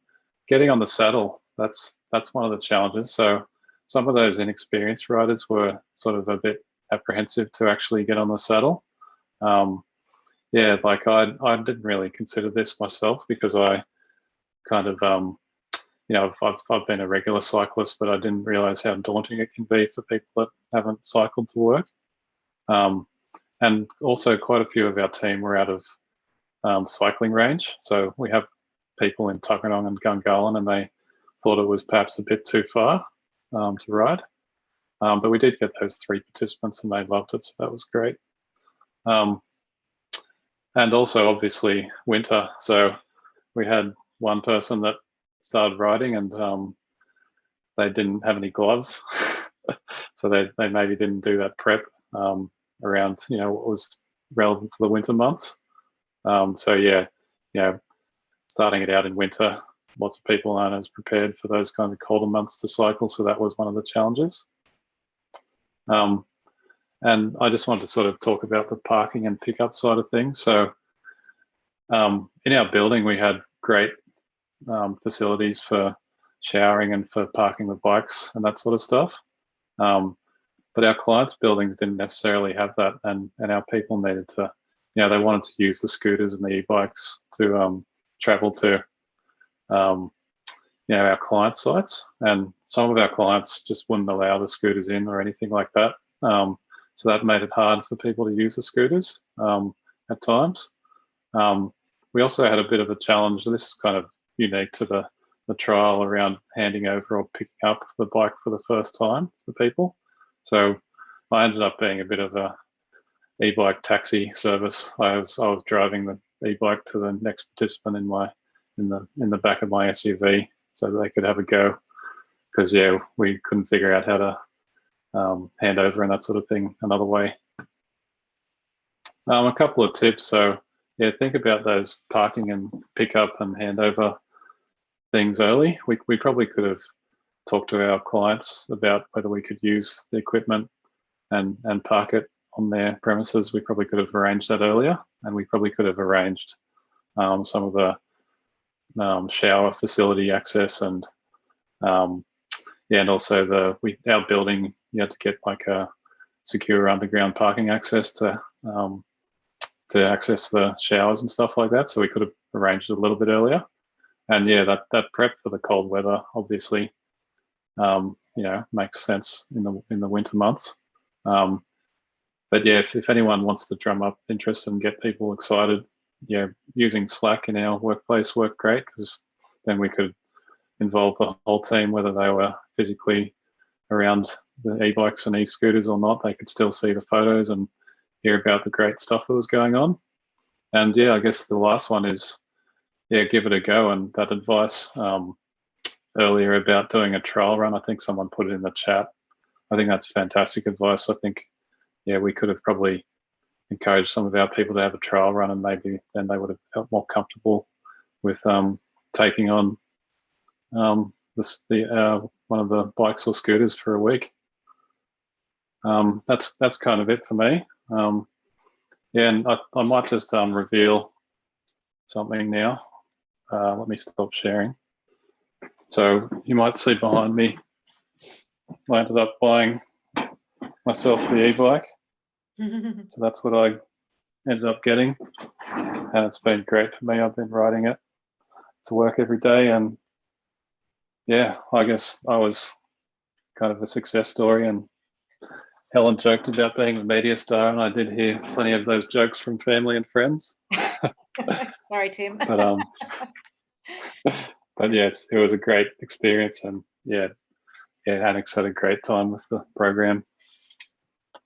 S6: getting on the saddle, that's one of the challenges. So some of those inexperienced riders were sort of a bit apprehensive to actually get on the saddle. Yeah, like I didn't really consider this myself because I kind of, I've been a regular cyclist, but I didn't realize how daunting it can be for people that haven't cycled to work. And also quite a few of our team were out of cycling range. So we have people in Tuggeranong and Gungahlin, and they thought it was perhaps a bit too far to ride. But we did get those 3 participants and they loved it, so that was great. And also obviously winter. So we had one person that started riding and they didn't have any gloves. So they maybe didn't do that prep around, what was relevant for the winter months. So yeah, starting it out in winter, lots of people aren't as prepared for those kind of colder months to cycle. So that was one of the challenges. And I just wanted to sort of talk about the parking and pickup side of things. So in our building, we had great facilities for showering and for parking the bikes and that sort of stuff. But our clients' buildings didn't necessarily have that, and our people needed to, they wanted to use the scooters and the e-bikes to travel to, our client sites. And some of our clients just wouldn't allow the scooters in or anything like that. So that made it hard for people to use the scooters at times. We also had a bit of a challenge. This is kind of unique to the trial around handing over or picking up the bike for the first time for people. So I ended up being a bit of a e-bike taxi service. I was driving the e-bike to the next participant in the back of my SUV so they could have a go, because we couldn't figure out how to hand over and that sort of thing another way. A couple of tips. So think about those parking and pickup and handover things early. We probably could have talked to our clients about whether we could use the equipment and park it on their premises. We probably could have arranged that earlier, and we probably could have arranged some of the shower facility access and and also our building. You had to get like a secure underground parking access to access the showers and stuff like that. So we could have arranged it a little bit earlier. And yeah, that prep for the cold weather obviously, makes sense in the winter months. But yeah, if anyone wants to drum up interest and get people excited, using Slack in our workplace worked great, because then we could involve the whole team, whether they were physically around the e-bikes and e-scooters or not. They could still see the photos and hear about the great stuff that was going on. And yeah, I guess the last one is, give it a go. And that advice earlier about doing a trial run, I think someone put it in the chat. I think that's fantastic advice. I think, we could have probably encouraged some of our people to have a trial run, and maybe then they would have felt more comfortable with taking on one of the bikes or scooters for a week. That's kind of it for me. And I might just reveal something now. Let me stop sharing. So you might see behind me, I ended up buying myself the e-bike. So that's what I ended up getting, and it's been great for me. I've been riding it to work every day, and I guess I was kind of a success story. And Helen joked about being a media star, and I did hear plenty of those jokes from family and friends.
S2: Sorry, Tim.
S6: But yeah, it was a great experience, and Annex had a great time with the program.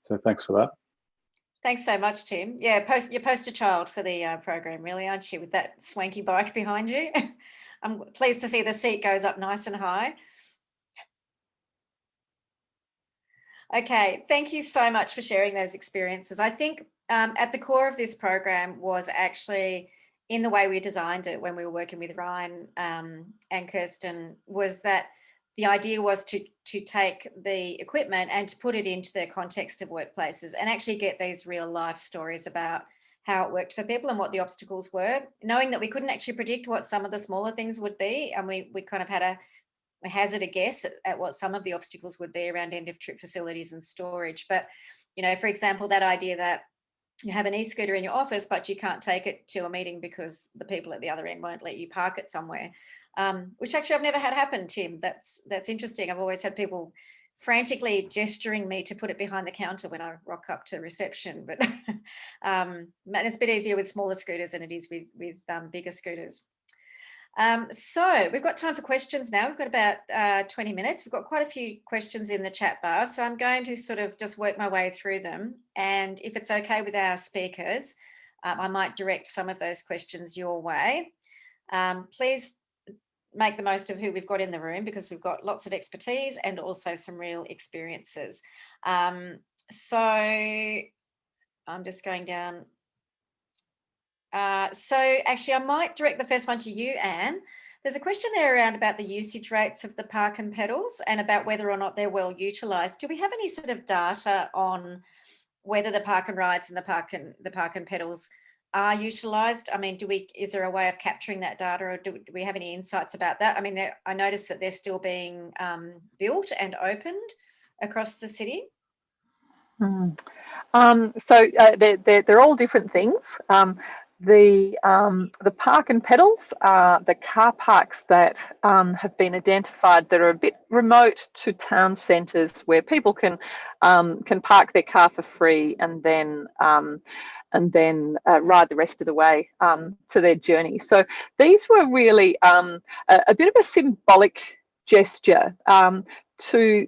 S6: So thanks for that.
S2: Thanks so much, Tim. Yeah, you're poster child for the program, really, aren't you, with that swanky bike behind you? I'm pleased to see the seat goes up nice and high. Okay, thank you so much for sharing those experiences. I think at the core of this program was actually in the way we designed it when we were working with Ryan and Kirsten, was that the idea was to take the equipment and to put it into the context of workplaces and actually get these real life stories about how it worked for people and what the obstacles were, knowing that we couldn't actually predict what some of the smaller things would be. And we kind of had a hazard a guess at what some of the obstacles would be around end of trip facilities and storage. But, for example, that idea that you have an e-scooter in your office, but you can't take it to a meeting because the people at the other end won't let you park it somewhere. Which actually I've never had happen, Tim. That's interesting. I've always had people frantically gesturing me to put it behind the counter when I rock up to reception. But it's a bit easier with smaller scooters than it is with bigger scooters. So we've got time for questions now. We've got about 20 minutes. We've got quite a few questions in the chat bar. So I'm going to sort of just work my way through them. And if it's okay with our speakers, I might direct some of those questions your way. Please make the most of who we've got in the room, because we've got lots of expertise and also some real experiences. So I'm just going down. So actually I might direct the first one to you, Anne. There's a question there around about the usage rates of the park and pedals and about whether or not they're well utilised. Do we have any sort of data on whether the park and rides and the park and pedals are utilised? I mean, is there a way of capturing that data, or do we have any insights about that? I mean, I noticed that they're still being built and opened across the city.
S3: So they're all different things. The park and pedals are the car parks that have been identified that are a bit remote to town centres, where people can park their car for free and then ride the rest of the way to their journey. So these were really a bit of a symbolic gesture to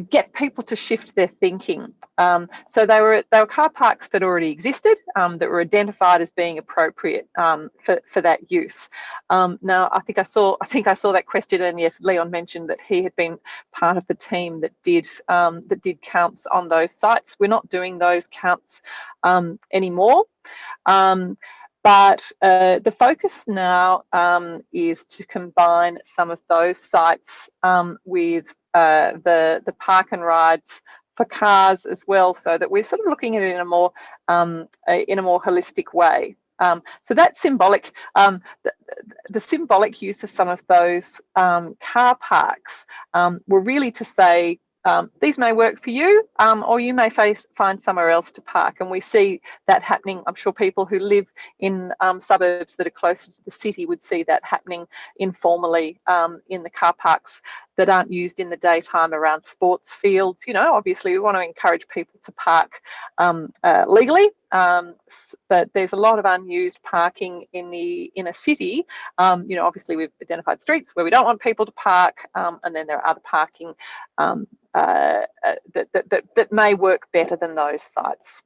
S3: get people to shift their thinking. So they were car parks that already existed, that were identified as being appropriate for that use. Now I think I saw that question, and yes, Leon mentioned that he had been part of the team that did counts on those sites. We're not doing those counts anymore. But the focus now is to combine some of those sites with the park and rides for cars as well, so that we're sort of looking at it in a more holistic way. So that's symbolic. The symbolic use of some of those car parks were really to say, these may work for you, or you may find somewhere else to park. And we see that happening. I'm sure people who live in suburbs that are closer to the city would see that happening informally in the car parks that aren't used in the daytime around sports fields. You know, obviously we want to encourage people to park legally, but there's a lot of unused parking in a city. You know, obviously we've identified streets where we don't want people to park, and then there are other parking that may work better than those sites.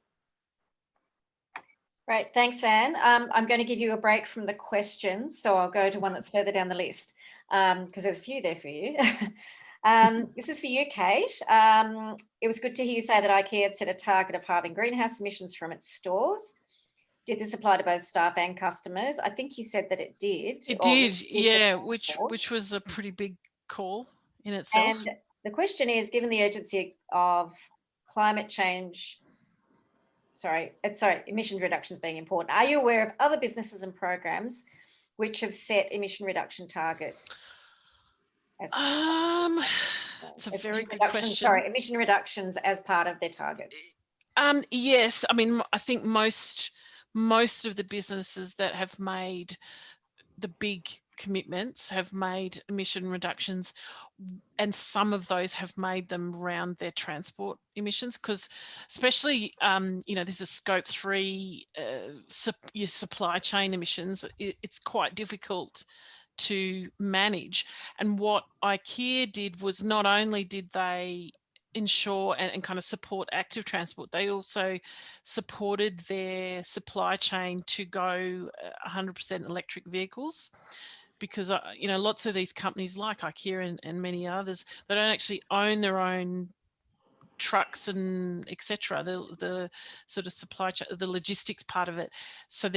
S2: Great, thanks, Anne. I'm going to give you a break from the questions, so I'll go to one that's further down the list because there's a few there for you. This is for you, Kate. It was good to hear you say that IKEA had set a target of halving greenhouse emissions from its stores. Did this apply to both staff and customers? I think you said that it did.
S4: It did, yeah, which was a pretty big call in itself.
S2: And the question is, given the urgency of climate change, emissions reductions being important, are you aware of other businesses and programs which have set emission reduction targets?
S4: It's a very good question.
S2: Sorry, emission reductions as part of their targets.
S4: Yes, I mean, I think most of the businesses that have made the big commitments have made emission reductions, and some of those have made them around their transport emissions, because especially you know, there's a scope 3 your supply chain emissions. It's quite difficult to manage, and what IKEA did was not only did they ensure and kind of support active transport, they also supported their supply chain to go 100% electric vehicles, because you know, lots of these companies like IKEA and many others, they don't actually own their own trucks and etc. The sort of supply chain, the logistics part of it. So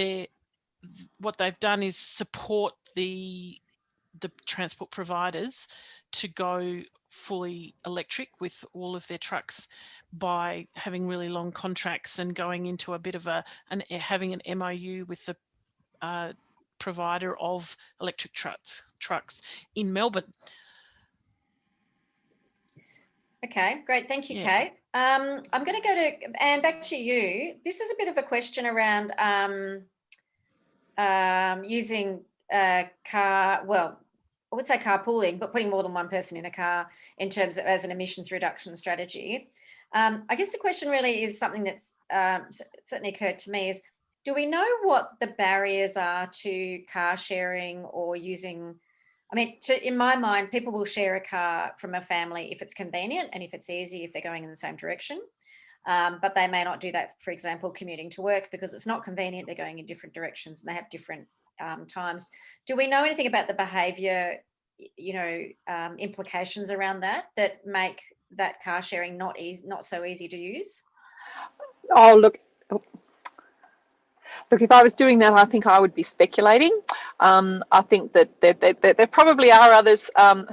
S4: what they've done is support the transport providers to go fully electric with all of their trucks by having really long contracts and going into a bit of having an MOU with the provider of electric trucks in Melbourne.
S2: Okay, great. Thank you, Kate. I'm going to go to Anne, back to you. This is a bit of a question around using I would say carpooling, but putting more than one person in a car in terms of as an emissions reduction strategy. I guess the question really is something that's certainly occurred to me is, do we know what the barriers are to car sharing or using? I mean, in my mind, people will share a car from a family if it's convenient and if it's easy, if they're going in the same direction. But they may not do that, for example, commuting to work, because it's not convenient. They're going in different directions and they have different times. Do we know anything about the behaviour, you know, implications around that make that car sharing not so easy to use?
S3: Oh, look, if I was doing that, I think I would be speculating. I think that there probably are others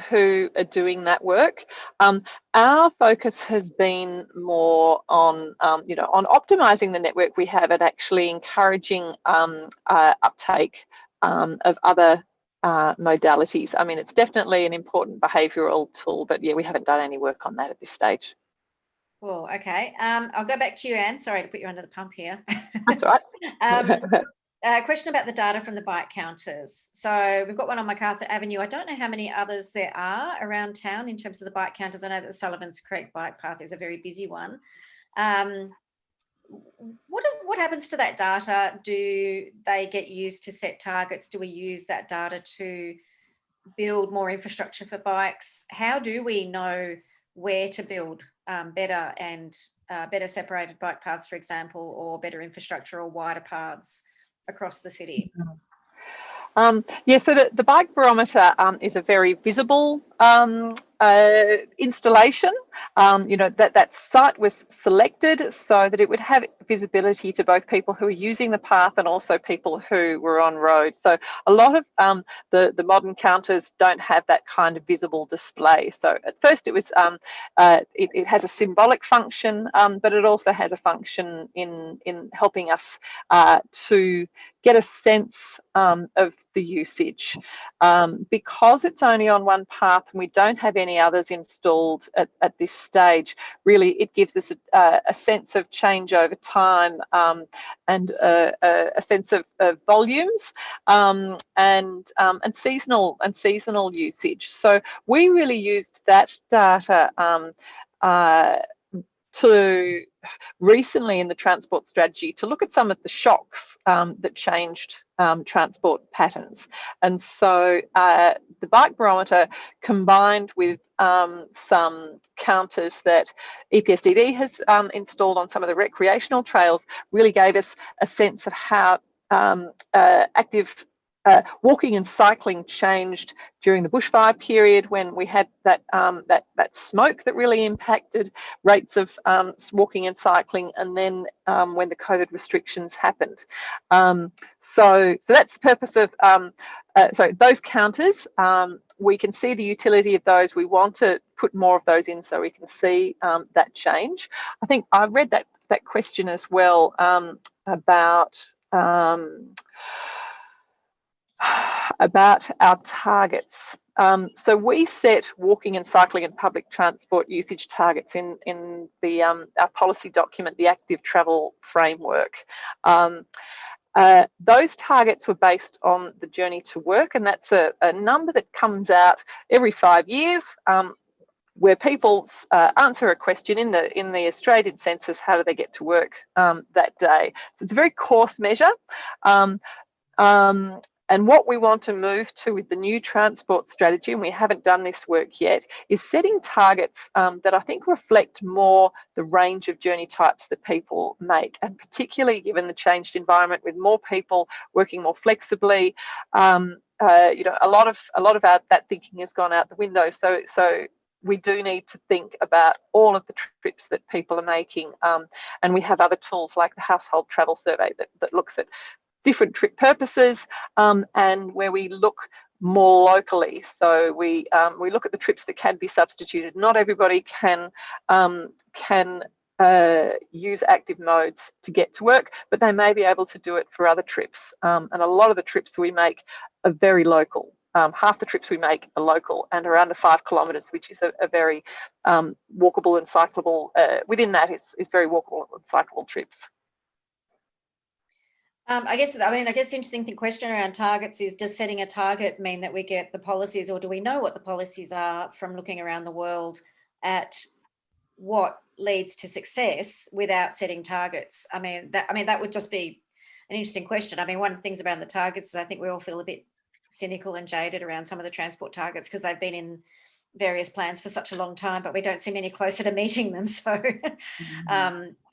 S3: who are doing that work. Our focus has been more on, you know, on optimising the network we have and actually encouraging uptake of other modalities. I mean, it's definitely an important behavioural tool, but yeah, we haven't done any work on that at this stage.
S2: Oh, okay. I'll go back to you, Anne. Sorry to put you under the pump here.
S3: That's all right.
S2: A question about the data from the bike counters. So we've got one on MacArthur Avenue. I don't know how many others there are around town in terms of the bike counters. I know that the Sullivan's Creek bike path is a very busy one. What happens to that data? Do they get used to set targets? Do we use that data to build more infrastructure for bikes? How do we know where to build better and better separated bike paths, for example, or better infrastructure or wider paths across the city?
S3: Yeah, so the bike barometer is a very visible installation. You know, that site was selected so that it would have visibility to both people who are using the path and also people who were on road. So a lot of the modern counters don't have that kind of visible display. So at first it was it has a symbolic function, but it also has a function in helping us to get a sense of the usage. Because it's only on one path and we don't have any others installed at this stage, really it gives us a sense of change over time, and a sense of volumes, and seasonal usage. So we really used that data to recently in the transport strategy to look at some of the shocks that changed transport patterns. And so the bike barometer, combined with some counters that EPSDD has installed on some of the recreational trails, really gave us a sense of how active walking and cycling changed during the bushfire period, when we had that smoke that really impacted rates of walking and cycling, and then when the COVID restrictions happened. So that's the purpose of so those counters. We can see the utility of those. We want to put more of those in so we can see that change. I think I read that question as well about our targets. So we set walking and cycling and public transport usage targets in the our policy document, the Active Travel Framework. Those targets were based on the journey to work, and that's a number that comes out every 5 years, where people answer a question in the Australian census: how do they get to work that day? So it's a very coarse measure. And what we want to move to with the new transport strategy, and we haven't done this work yet, is setting targets that I think reflect more the range of journey types that people make, and particularly given the changed environment with more people working more flexibly. You know, a lot of that thinking has gone out the window. So we do need to think about all of the trips that people are making, and we have other tools like the Household Travel Survey that looks at different trip purposes, and where we look more locally. So we look at the trips that can be substituted. Not everybody can use active modes to get to work, but they may be able to do it for other trips. And a lot of the trips we make are very local. Half the trips we make are local and are under 5 kilometres, which is a very walkable and cyclable. Within that is very walkable and cyclable trips.
S2: I guess the interesting question around targets is, does setting a target mean that we get the policies, or do we know what the policies are from looking around the world at what leads to success without setting targets? That would just be an interesting question. I mean, one of the things about the targets is I think we all feel a bit cynical and jaded around some of the transport targets because they've been in various plans for such a long time, but we don't seem any closer to meeting them. So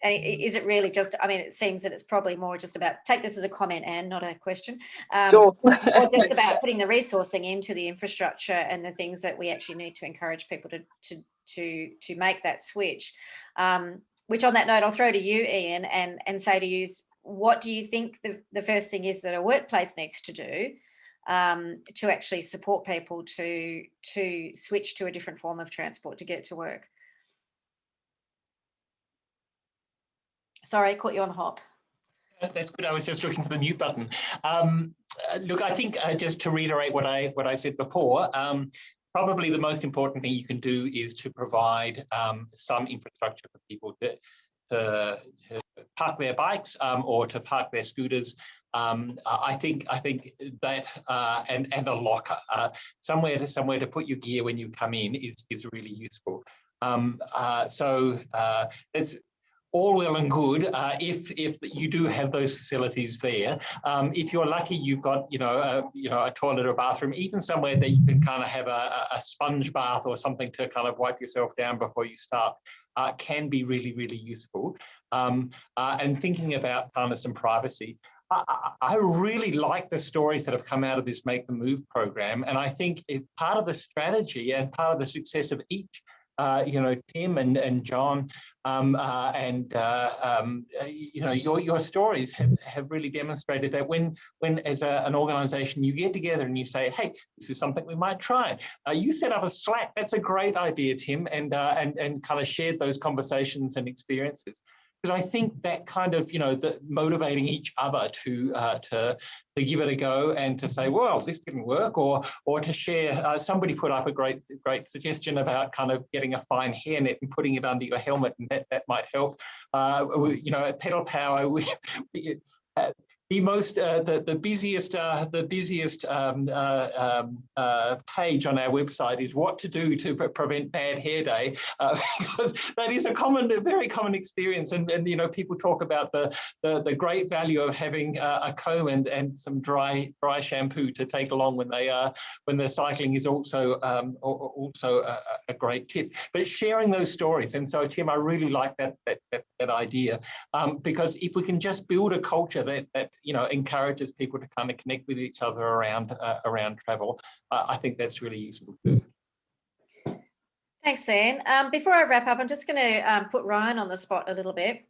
S2: is it really just, it seems that it's probably more just about, take this as a comment and not a question,
S3: sure.
S2: or just about putting the resourcing into the infrastructure and the things that we actually need to encourage people to make that switch. Which on that note, I'll throw to you, Ian, and say to you, what do you think the first thing is that a workplace needs to do to actually support people to switch to a different form of transport to get to work? Sorry, I caught you on the hop.
S1: That's good. I was just looking for the mute button. Look, I think just to reiterate what I said before, probably the most important thing you can do is to provide some infrastructure for people to park their bikes or to park their scooters. I think that and a locker, somewhere to put your gear when you come in is really useful. So it's all well and good if you do have those facilities there. If you're lucky, you've got a toilet or a bathroom, even somewhere that you can kind of have a sponge bath or something to kind of wipe yourself down before you start. Can be really, really useful. And thinking about kind of some privacy. I really like the stories that have come out of this Make the Move program. And I think part of the strategy and part of the success of each Tim and John, your stories have really demonstrated that when as an organisation you get together and you say, hey, this is something we might try. You set up a Slack. That's a great idea, Tim, and kind of shared those conversations and experiences. Because I think that kind of, the motivating each other to give it a go and to say, well, this didn't work, or to share. Somebody put up a great suggestion about kind of getting a fine hairnet and putting it under your helmet, and that might help. At Pedal Power, the busiest page on our website is what to do to prevent bad hair day, because that is a very common experience, and people talk about the great value of having a comb and some dry shampoo to take along when they're cycling is also a great tip. But sharing those stories, and so Tim, I really like that idea, because if we can just build a culture that encourages people to kind of connect with each other around travel, I think that's really useful too.
S2: Thanks, Ian. Before I wrap up, I'm just going to put Ryan on the spot a little bit.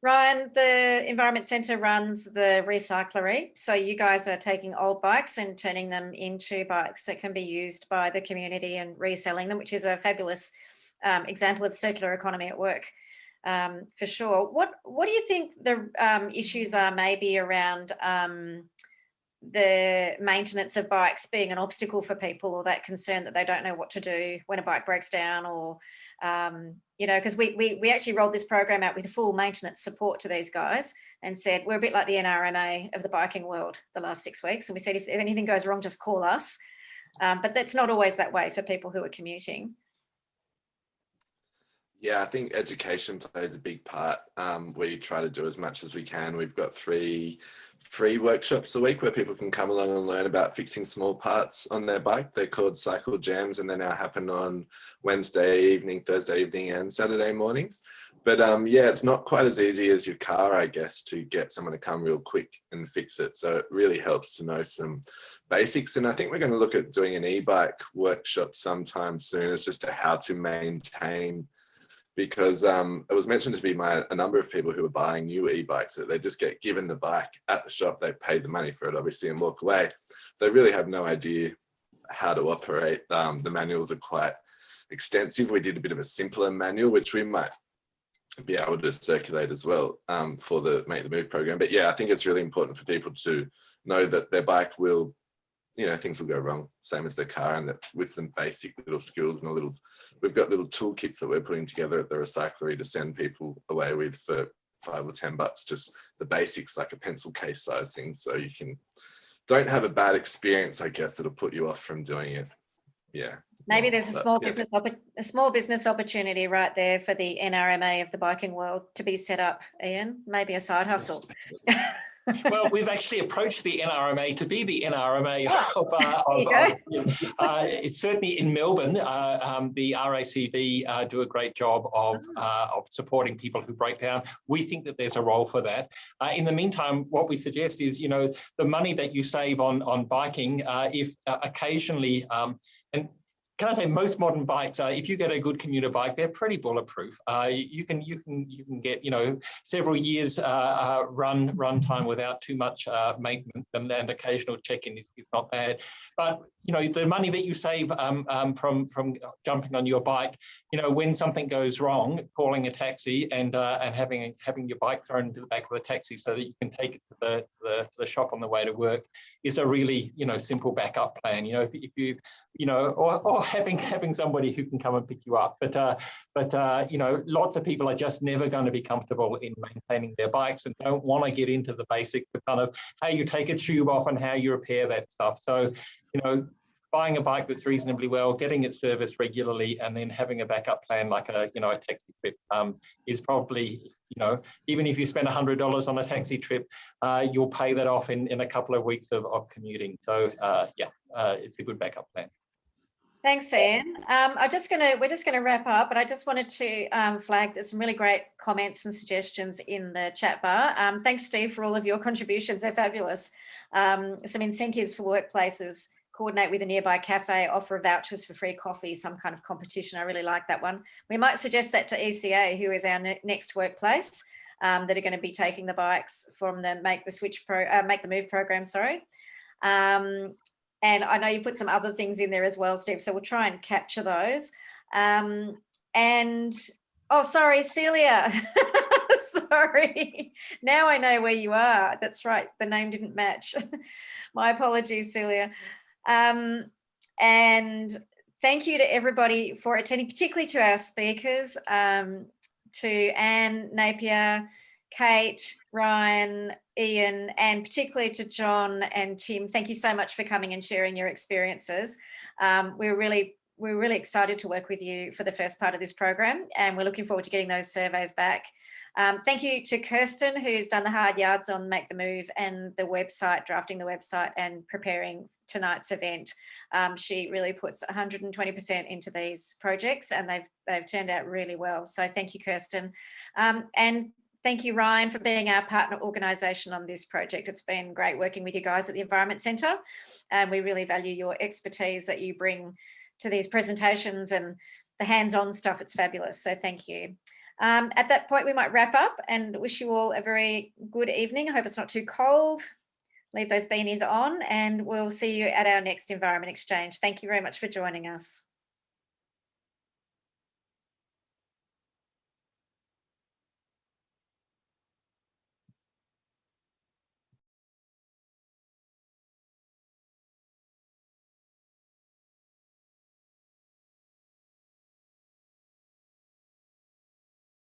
S2: Ryan, the Environment Centre runs the recyclery. So you guys are taking old bikes and turning them into bikes that can be used by the community and reselling them, which is a fabulous example of circular economy at work. For sure. What do you think the issues are maybe around the maintenance of bikes being an obstacle for people, or that concern that they don't know what to do when a bike breaks down, or because we actually rolled this program out with full maintenance support to these guys and said we're a bit like the NRMA of the biking world the last 6 weeks, and we said if anything goes wrong, just call us. But that's not always that way for people who are commuting.
S7: Yeah, I think education plays a big part. We try to do as much as we can. We've got 3 free workshops a week where people can come along and learn about fixing small parts on their bike. They're called cycle jams, and they now happen on Wednesday evening, Thursday evening, and Saturday mornings. But yeah, it's not quite as easy as your car, I guess, to get someone to come real quick and fix it. So it really helps to know some basics. And I think we're going to look at doing an e-bike workshop sometime soon as just to how to maintain, because it was mentioned to be a number of people who are buying new e-bikes that they just get given the bike at the shop, they pay the money for it obviously and walk away. They really have no idea how to operate. The manuals are quite extensive. We did a bit of a simpler manual, which we might be able to circulate as well for the Make the Move program. But yeah, I think it's really important for people to know that their bike will, things will go wrong, same as their car, and that with some basic little skills and we've got little toolkits that we're putting together at the recyclery to send people away with for $5 or $10, just the basics, like a pencil case size thing, so you don't have a bad experience, I guess, that'll put you off from doing it. Yeah.
S2: Maybe there's a small business opportunity right there for the NRMA of the biking world to be set up, Ian. Maybe a side hustle.
S1: Well, we've actually approached the NRMA to be the NRMA it's certainly in Melbourne. The RACV do a great job of supporting people who break down. We think that there's a role for that. In the meantime, what we suggest is, the money that you save on biking, if occasionally, and can I say most modern bikes, if you get a good commuter bike, they're pretty bulletproof. You can get several years run time without too much maintenance, and occasional check-in is not bad. But the money that you save from jumping on your bike, when something goes wrong, calling a taxi and having your bike thrown into the back of the taxi so that you can take it to the shop on the way to work is a really simple backup plan. If you or having somebody who can come and pick you up. But lots of people are just never going to be comfortable in maintaining their bikes and don't want to get into the basics of kind of how you take a tube off and how you repair that stuff. So, buying a bike that's reasonably well, getting it serviced regularly, and then having a backup plan like a taxi trip is probably, even if you spend $100 on a taxi trip, you'll pay that off in a couple of weeks of commuting. So it's a good backup plan.
S2: Thanks, Ian. We're just going to wrap up, but I just wanted to flag there's some really great comments and suggestions in the chat bar. Thanks, Steve, for all of your contributions. They're fabulous. Some incentives for workplaces coordinate with a nearby cafe, offer vouchers for free coffee, some kind of competition. I really like that one. We might suggest that to ECA, who is our next workplace, that are going to be taking the bikes from the Make the Move program, sorry. And I know you put some other things in there as well, Steve, so we'll try and capture those. And, oh, sorry, Celia. Sorry. Now I know where you are. That's right. The name didn't match. My apologies, Celia. And thank you to everybody for attending, particularly to our speakers, to Anne Napier, Kate, Ryan, Ian, and particularly to John and Tim. Thank you so much for coming and sharing your experiences. We're really excited to work with you for the first part of this program, and we're looking forward to getting those surveys back. Thank you to Kirsten, who's done the hard yards on Make the Move and the website, drafting the website and preparing tonight's event. She really puts 120% into these projects, and they've turned out really well. So thank you, Kirsten. And thank you, Ryan, for being our partner organisation on this project. It's been great working with you guys at the Environment Centre, and we really value your expertise that you bring to these presentations and the hands-on stuff. It's fabulous. So thank you. At that point, we might wrap up and wish you all a very good evening. I hope it's not too cold. Leave those beanies on, and we'll see you at our next Environment Exchange. Thank you very much for joining us.